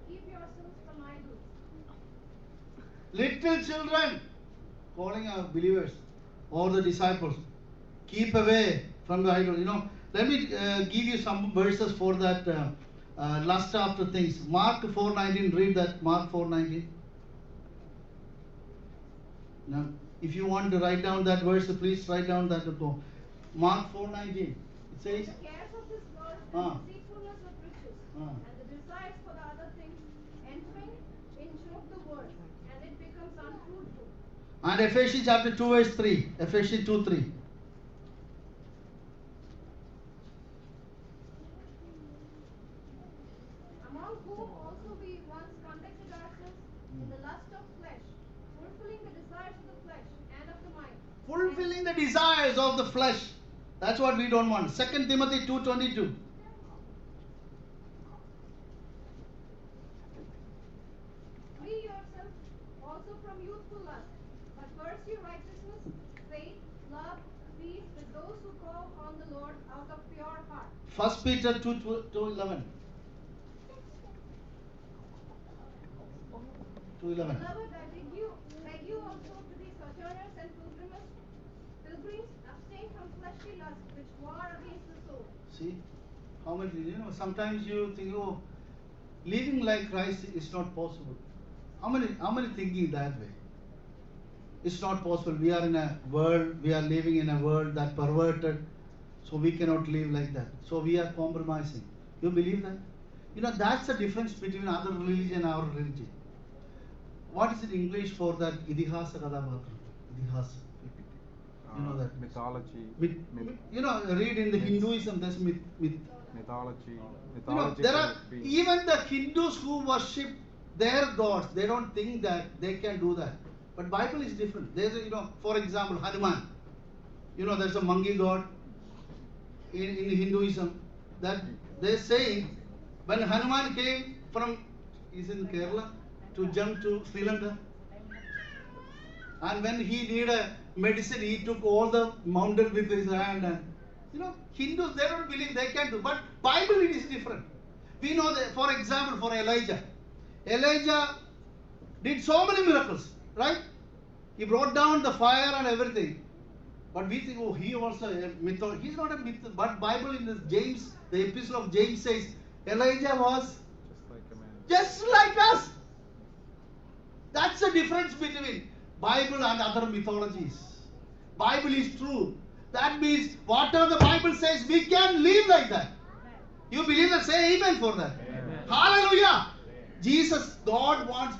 keep yourselves from idols. Little children, calling our believers or the disciples, keep away from the idol. You know, Let me give you some verses for that lust after things. Mark 4:19. Read that. Mark 4:19. Now, if you want to write down that verse, please write down that. Mark 4:19. It says. The cares of this world and Ah. the deceitfulness of riches Ah. and the desires for the other things entering in choke the word, and it becomes unfruitful. And Ephesians chapter 2 verse 3. Ephesians 2:3. Among whom also we once conducted ourselves in the lust of flesh, fulfilling the desires of the flesh and of the mind. Fulfilling the desires of the flesh. That's what we don't want. 2 Timothy 2:22. Flee yourself also from youthful lust, but pursue righteousness, faith, love, peace with those who call on the Lord out of pure heart. 1 Peter 2:11. 2:11. Beloved, I beg you also to be sojourners and pilgrims, abstain from fleshly lusts which war against the soul. See, how many, sometimes you think, oh, living like Christ is not possible. How many thinking that way? It's not possible. We are in a world, we are living in a world that perverted, so we cannot live like that. So we are compromising. You believe that? That's the difference between other religion and our religion. What is in English for that idihasa kadapatram? Idihasa. You know that? Mythology. Read in the Hinduism, there's myth. Mythology. There are even the Hindus who worship their gods. They don't think that they can do that. But Bible is different. There's for example, Hanuman. There's a monkey god in Hinduism that they're saying when Hanuman came from, is in Kerala, to jump to Sri Lanka. And when he needed a medicine, he took all the mountain with his hand. And Hindus, they don't believe they can do. But Bible, it is different. We know that, for example, for Elijah. Elijah did so many miracles, right? He brought down the fire and everything. But we think, oh, he also a myth. He's not a myth. But Bible in James, the epistle of James says, Elijah was just like us. That's the difference between Bible and other mythologies. Bible is true. That means whatever the Bible says, we can live like that. You believe that? Say amen for that. Amen. Hallelujah. Jesus, God wants,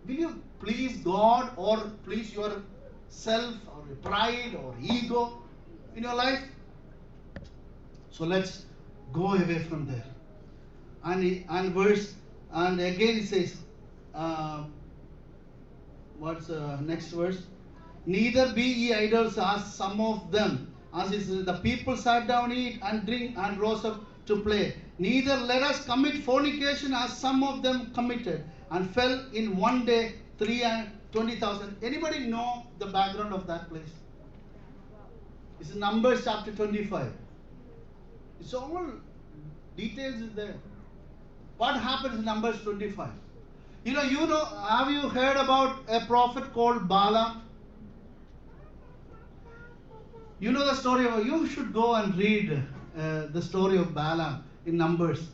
will you please God or please yourself or your pride or ego in your life? So let's go away from there. And verse, and again it says, what's next verse? Neither be ye idols as some of them, as is the people sat down, eat and drink and rose up to play. Neither let us commit fornication as some of them committed and fell in one day 320,000. Anybody know the background of that place? It's in Numbers chapter 25. It's all details is there. What happens in Numbers 25? Have you heard about a prophet called Balaam? You know the story of, you should go and read the story of Balaam in Numbers.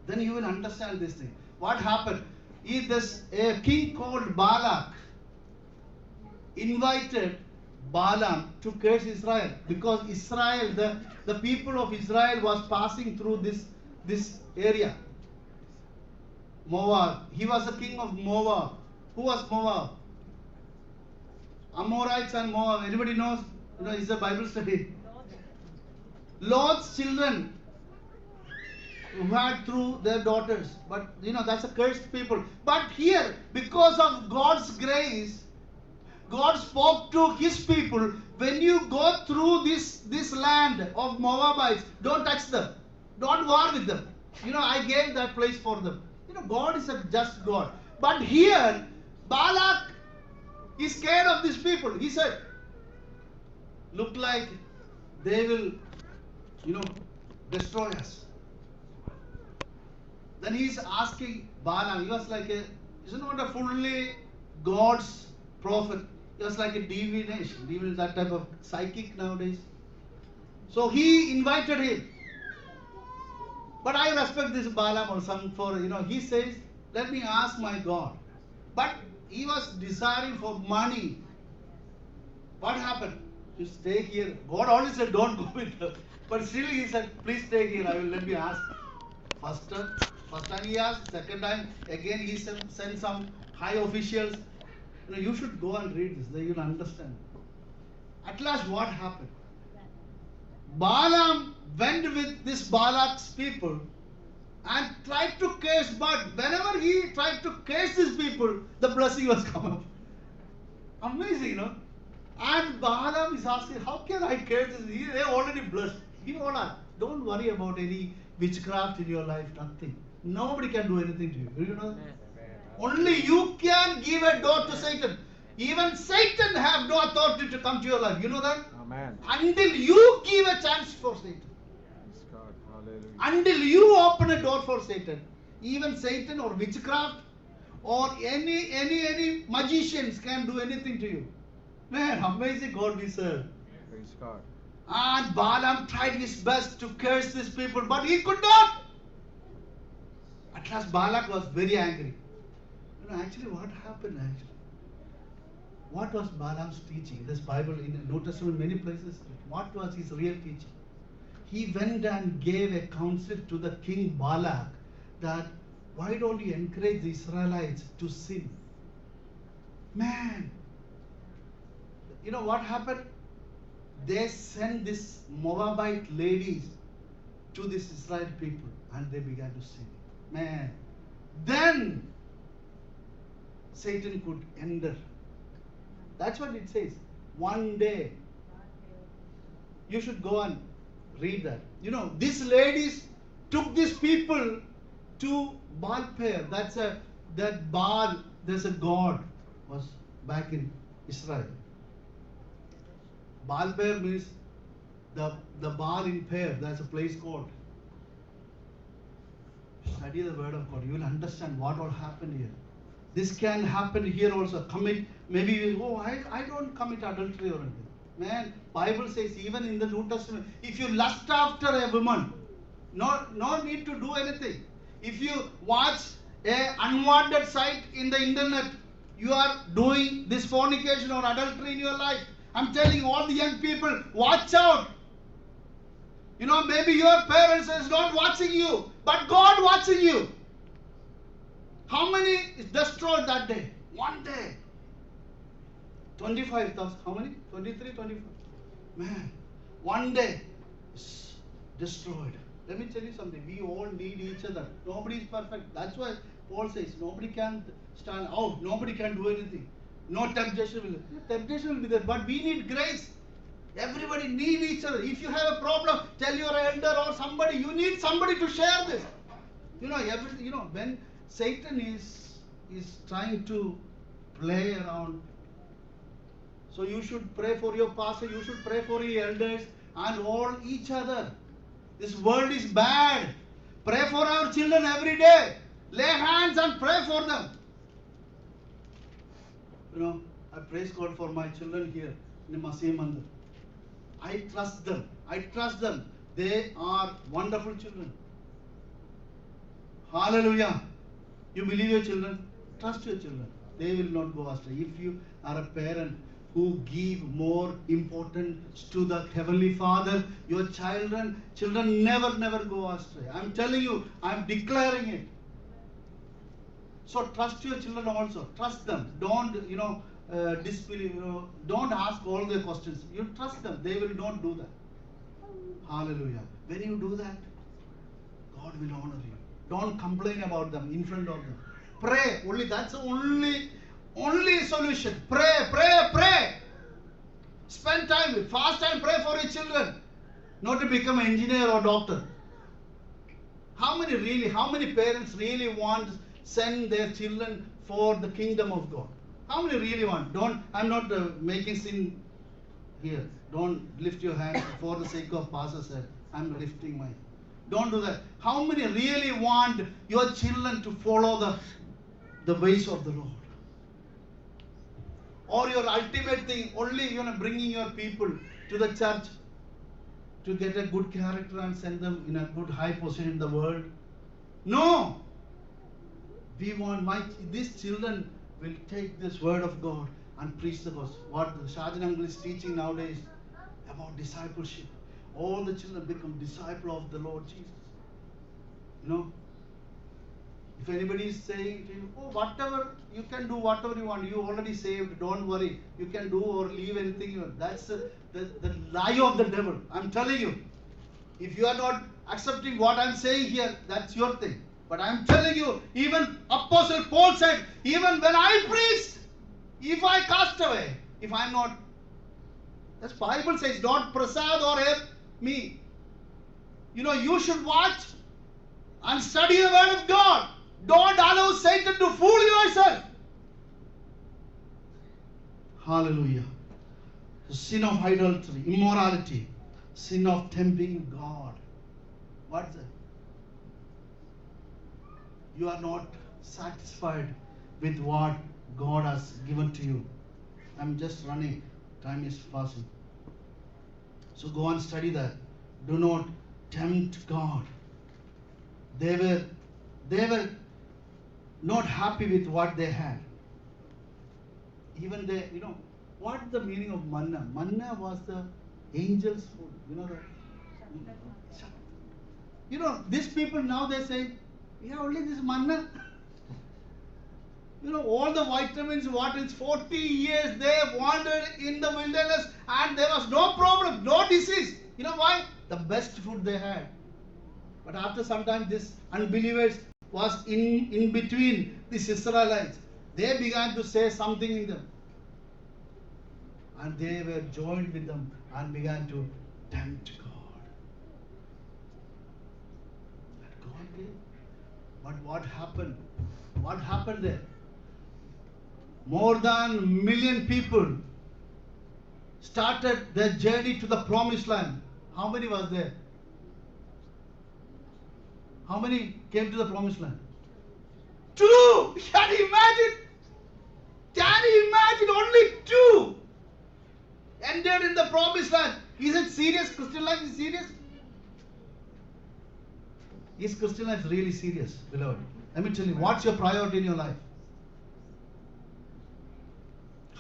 Then you will understand this thing. What happened? A king called Balak invited Balaam to curse Israel because Israel, the people of Israel was passing through this area. Moab. He was the king of Moab. Who was Moab? Amorites and Moab. Anybody knows? It's a Bible study. Lot's children who had through their daughters. But that's a cursed people. But here, because of God's grace, God spoke to his people. When you go through this land of Moabites, don't touch them. Don't war with them. I gave that place for them. God is a just God. But here, Balak is scared of these people. He said, look like they will, destroy us. Then he's asking Balaam. He was like he's not a fully God's prophet. He was like a divination, that type of psychic nowadays. So he invited him. But I respect this Balaam or some for, he says, let me ask my God. But he was desiring for money. What happened? You stay here. God always said, don't go with her. But still he said, please stay here. Let me ask. First time he asked. Second time, again he sent some high officials. You should go and read this. Then you'll understand. At last, what happened? Balaam went with this Balak's people and tried to curse, but whenever he tried to curse these people, the blessing was come up. Amazing, And Balaam is asking, how can I curse this? They are already blessed. Don't worry about any witchcraft in your life, nothing. Nobody can do anything to you. You know? Only you can give a door to Satan. Even Satan have no authority to come to your life. You know that? Amen. Until you give a chance for Satan. Praise God. Hallelujah. Until you open a door for Satan. Even Satan or witchcraft or any magicians can do anything to you. Man, amazing God we serve. Praise God. And Balaam tried his best to curse these people, but he could not. At last Balak was very angry. Actually what happened actually? What was Balaam's teaching? This Bible in the New Testament, many places. What was his real teaching? He went and gave a counsel to the king Balak that why don't you encourage the Israelites to sin? Man, you know what happened? They sent these Moabite ladies to this Israel people and they began to sin. Man, then Satan could enter. That's what it says. One day. You should go and read that. These ladies took these people to Baal-peor. That Baal, there's a god, was back in Israel. Baal-peor means the Baal in Peor. That's a place called. Study the word of God. You will understand what all happened here. This can happen here also. Maybe you I don't commit adultery or anything. Man, Bible says even in the New Testament, if you lust after a woman, no need to do anything. If you watch a unwanted site in the internet, you are doing this fornication or adultery in your life. I'm telling you, all the young people, watch out. Maybe your parents is not watching you, but God watching you. How many is destroyed that day? One day. 25,000. How many? 23, 25. Man, one day is destroyed. Let me tell you something. We all need each other. Nobody is perfect. That's why Paul says nobody can stand out. Nobody can do anything. No temptation will be there. But we need grace. Everybody need each other. If you have a problem, tell your elder or somebody. You need somebody to share this. When Satan is trying to play around. So you should pray for your pastor, you should pray for your elders and all each other. This world is bad. Pray for our children every day. Lay hands and pray for them. I praise God for my children here in the Masih Mandir. I trust them. They are wonderful children. Hallelujah. You believe your children? Trust your children. They will not go astray. If you are a parent who give more importance to the Heavenly Father, your children never go astray. I'm telling you, I'm declaring it. So trust your children also. Trust them. Don't, disbelieve. Don't ask all the questions. You trust them. They will not do that. Hallelujah. When you do that, God will honor you. Don't complain about them in front of them. Pray. That's the only solution. Pray. Spend time. Fast and pray for your children. Not to become an engineer or doctor. How many parents really want to send their children for the kingdom of God? How many really want? I'm not making sin here. Don't lift your hand for the sake of pastor said. I'm lifting my. Don't do that. How many really want your children to follow the ways of the Lord? Or your ultimate thing, only bringing your people to the church. to get a good character and send them in a good high position in the world. No. We want these children will take this word of God and preach the gospel. What the Sergeant Uncle is teaching nowadays about discipleship. All the children become disciple of the Lord Jesus. You know, if anybody is saying to you, oh, whatever, you can do whatever you want, you already saved, don't worry, you can do or leave anything you want. That's the lie of the devil. I'm telling you. If you are not accepting what I'm saying here, that's your thing. But I'm telling you, even Apostle Paul said, even when I preached, if I cast away, if I'm not, that's Bible says, not prasad or help me. You know, you should watch and study the word of God. Don't allow Satan to fool yourself. Hallelujah. The sin of idolatry, immorality, sin of tempting God. What's that? You are not satisfied with what God has given to you. I'm just running. Time is passing. So go and study that. Do not tempt God. They were not happy with what they had. Even they, you know, what is the meaning of manna? Manna was the angel's food. You know that? You know, these people now they say, we have only this manna. You know, all the vitamins, what is 40 years they wandered in the wilderness and there was no problem, no disease. You know why? The best food they had. But after some time, this unbelievers was in between these Israelites. They began to say something in them. And they were joined with them and began to tempt God. And God gave. But what happened? What happened there? More than 1 million people started their journey to the promised land. How many was there? How many came to the promised land? 2! Can you imagine? Can you imagine? Only 2 entered in the promised land. Is it serious? Christian life is serious? Is Christian life really serious, beloved? Let me tell you, what's your priority in your life?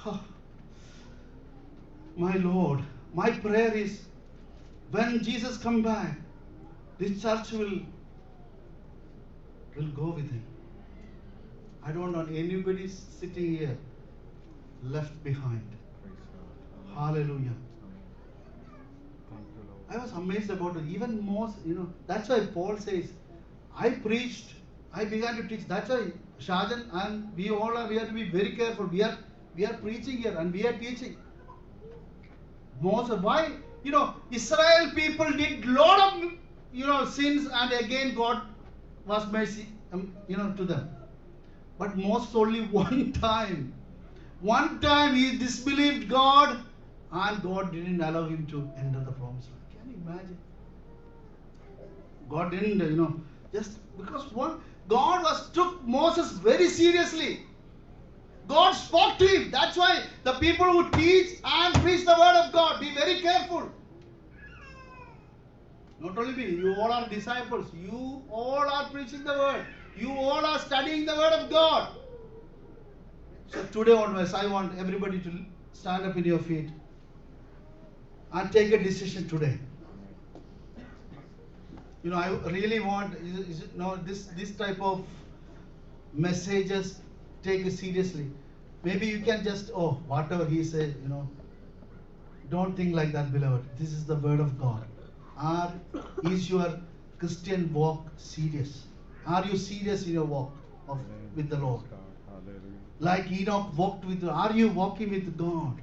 Oh, my Lord, my prayer is, when Jesus come back, this church will go with him. I don't want anybody sitting here left behind. Hallelujah. I was amazed about it. Even more, you know, that's why Paul says, I preached, I began to teach. That's why Shajan and we have to be very careful. We are preaching here and we are teaching. Moses, why? You know, Israel people did lot of, you know, sins and again God was mercy, you know, to them. But Moses only one time he disbelieved God and God didn't allow him to enter the promised land. Can you imagine? God didn't, you know, just because God took Moses very seriously. God spoke to him. That's why the people who teach and preach the word of God, be very careful. Not only me, you all are disciples. You all are preaching the word. You all are studying the word of God. So today onwards, I want everybody to stand up in your feet and take a decision today. You know, I really want, this type of messages, take it seriously. Maybe you can just, whatever he said, you know. Don't think like that, beloved. This is the word of God. Is your Christian walk serious? Are you serious in your walk with the Lord? Like Enoch walked with, are you walking with God?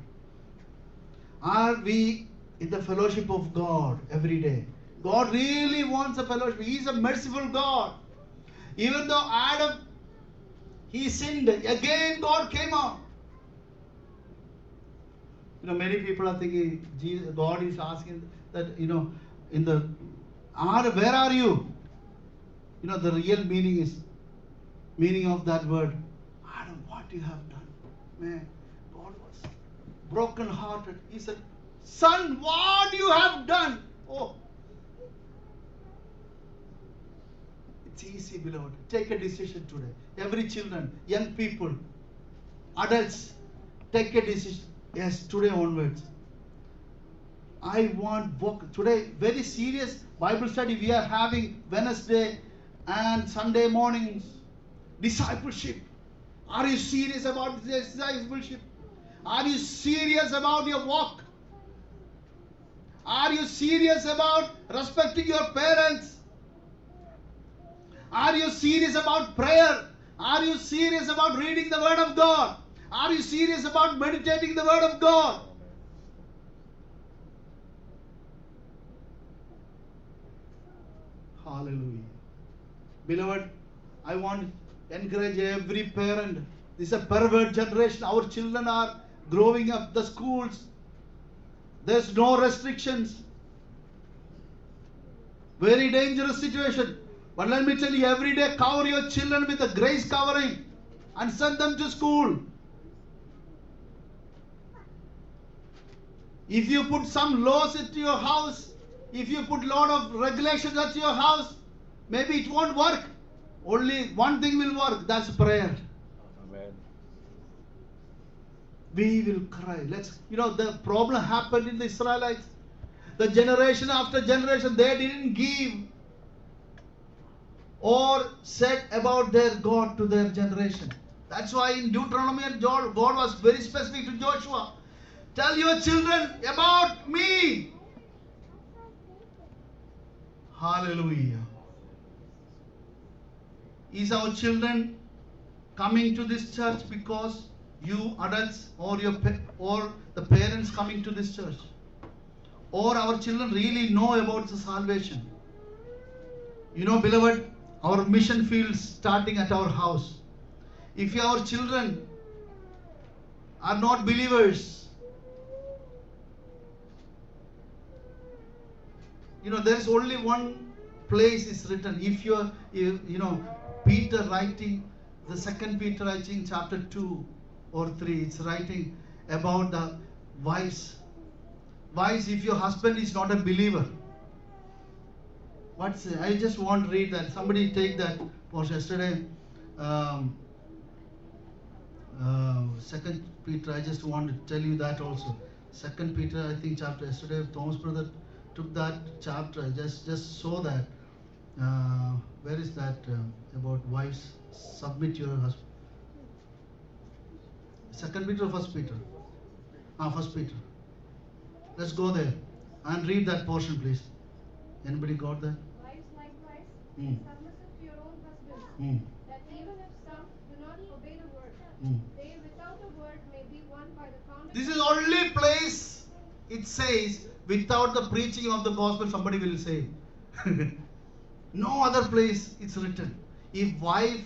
Are we in the fellowship of God every day? God really wants a fellowship. He is a merciful God. Even though Adam, he sinned, again God came out. You know, many people are thinking, God is asking that, you know, where are you? You know, the real meaning of that word, Adam, what you have done? Man, God was broken hearted. He said, son, what you have done? Oh, it's easy, beloved. Take a decision today. Every children, young people, adults, take a decision. Yes, today onwards. I want work today. Very serious Bible study we are having Wednesday and Sunday mornings. Discipleship. Are you serious about this discipleship? Are you serious about your walk? Are you serious about respecting your parents? Are you serious about prayer? Are you serious about reading the Word of God? Are you serious about meditating the Word of God? Hallelujah. Beloved, I want to encourage every parent. This is a pervert generation. Our children are growing up, the schools. There's no restrictions. Very dangerous situation. But let me tell you, every day cover your children with a grace covering and send them to school. If you put some laws into your house, if you put lot of regulations at your house, maybe it won't work. Only one thing will work, that's prayer. Amen. We will cry. The problem happened in the Israelites. The generation after generation, they didn't give or said about their God to their generation. That's why in Deuteronomy, God was very specific to Joshua. Tell your children about me. Hallelujah. Is our children coming to this church because you adults or the parents coming to this church? Or our children really know about the salvation? You know, beloved, our mission field starting at our house. If our children are not believers, there is only one place is written. If Peter writing, the second Peter, I think chapter 2 or 3, it's writing about the wives. Wives, if your husband is not a believer, I just want to read that. Somebody take that portion. Yesterday, Second Peter, I just want to tell you that also. Second Peter, I think chapter, yesterday Thomas brother took that chapter. I just saw that. Where is that about wives? Submit your husband. Second Peter or First Peter? First Peter. Let's go there and read that portion, please. Anybody got that? Wives likewise, Hmm. submissive to your own husbands, Hmm. that even if some do not obey the word, Hmm. they without a word may be won by the conduct. This is only place it says without the preaching of the gospel somebody will say. No other place it's written. If wife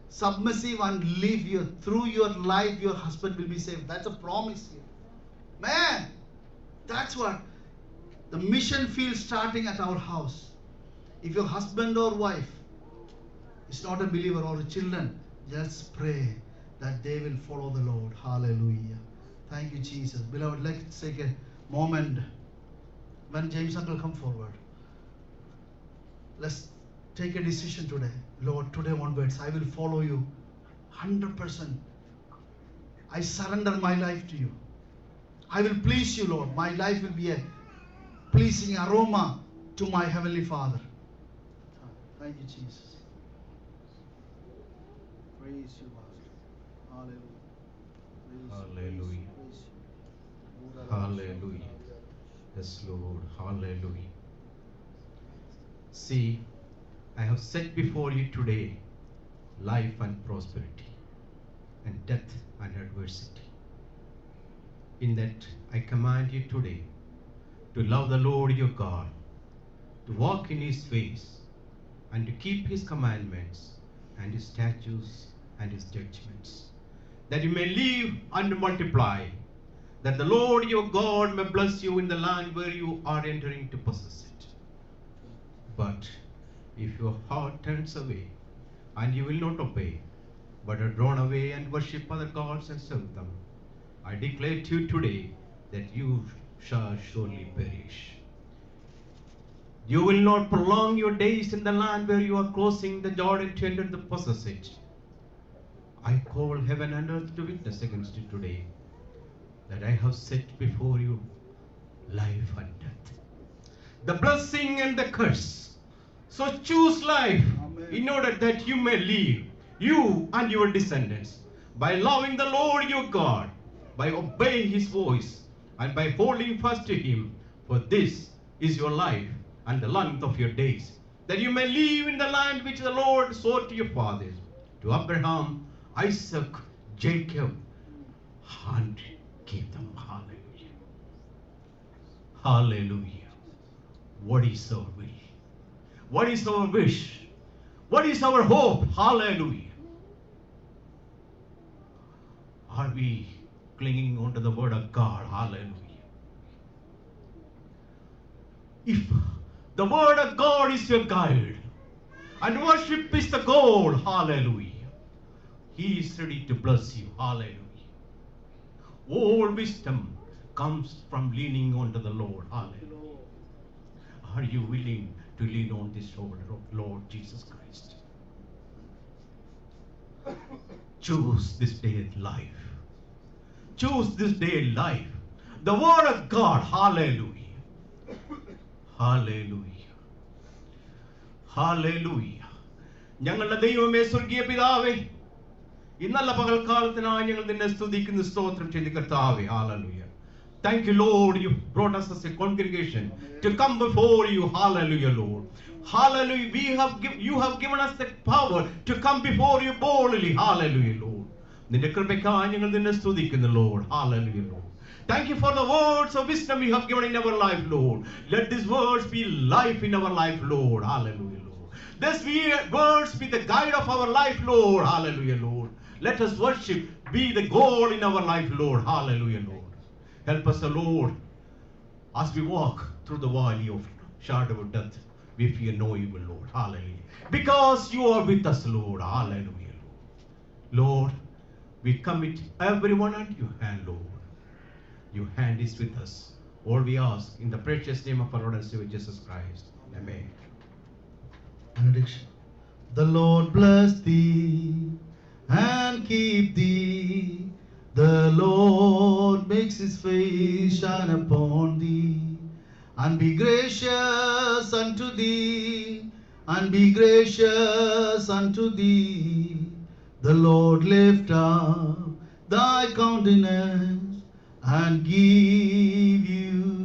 submissive and live through your life, your husband will be saved. That's a promise here. Man, that's what the mission field starting at our house. If your husband or wife is not a believer or children, just pray that they will follow the Lord. Hallelujah. Thank you, Jesus. Beloved, let's take a moment. When James uncle come forward, let's take a decision today. Lord, today onwards, I will follow you 100%. I surrender my life to you. I will please you, Lord. My life will be a pleasing aroma to my Heavenly Father. Thank you, Jesus. Praise you, Master. Hallelujah. Hallelujah. Praise you. Hallelujah. Yes, Lord. Hallelujah. See, I have set before you today life and prosperity, and death and adversity. In that, I command you today to love the Lord your God, to walk in his ways, and to keep his commandments and his statutes and his judgments, that you may live and multiply, that the Lord your God may bless you in the land where you are entering to possess it. But if your heart turns away and you will not obey, but are drawn away and worship other gods and serve them, I declare to you today that you shall surely perish. You will not prolong your days in the land where you are crossing the Jordan to enter to possess it. I call heaven and earth to witness against you today that I have set before you life and death, the blessing and the curse. So choose life in order that you may live, you and your descendants, by loving the Lord your God, by obeying his voice, and by holding fast to him. For this is your life and the length of your days, that you may live in the land which the Lord swore to your fathers, to Abraham, Isaac, Jacob, and give them. Hallelujah. Hallelujah. What is our will? What is our wish? What is our hope? Hallelujah. Are we clinging onto the word of God? Hallelujah. If the word of God is your guide and worship is the goal, hallelujah, he is ready to bless you. Hallelujah. All wisdom comes from leaning onto the Lord. Hallelujah. Are you willing to lean on this shoulder of Lord Jesus Christ? Choose this day life. Choose this day life. The word of God. Hallelujah. Hallelujah. Hallelujah. ഞങ്ങളുടെ ദൈവമേ സ്വർഗീയ പിതാവേ, ഈ നല്ല പകൽക്കാലത്തിനായി ഞങ്ങൾ നിന്നെ സ്തുതിക്കുന്ന സ്തോത്രം ചെയ്ത് കർത്താവേ. Hallelujah. Thank you, Lord. You brought us as a congregation to come before you. Hallelujah, Lord. Hallelujah. You have given us the power to come before you boldly. Hallelujah, Lord. നിന്റെ കൃപയ്ക്കായി ഞങ്ങൾ നിന്നെ സ്തുതിക്കുന്നു, Lord. Hallelujah, Lord. Thank you for the words of wisdom you have given in our life, Lord. Let these words be life in our life, Lord. Hallelujah, Lord. These words be the guide of our life, Lord. Hallelujah, Lord. Let us worship be the goal in our life, Lord. Hallelujah, Lord. Help us, Lord, as we walk through the valley of shadow of death. We fear no evil, Lord. Hallelujah. Because you are with us, Lord. Hallelujah, Lord. Lord, we commit everyone at your hand, Lord. Your hand is with us. All we ask in the precious name of our Lord and Savior Jesus Christ. Amen. Benediction. The Lord bless thee and keep thee. The Lord makes his face shine upon thee and be gracious unto thee, and be gracious unto thee. The Lord lift up thy countenance and give you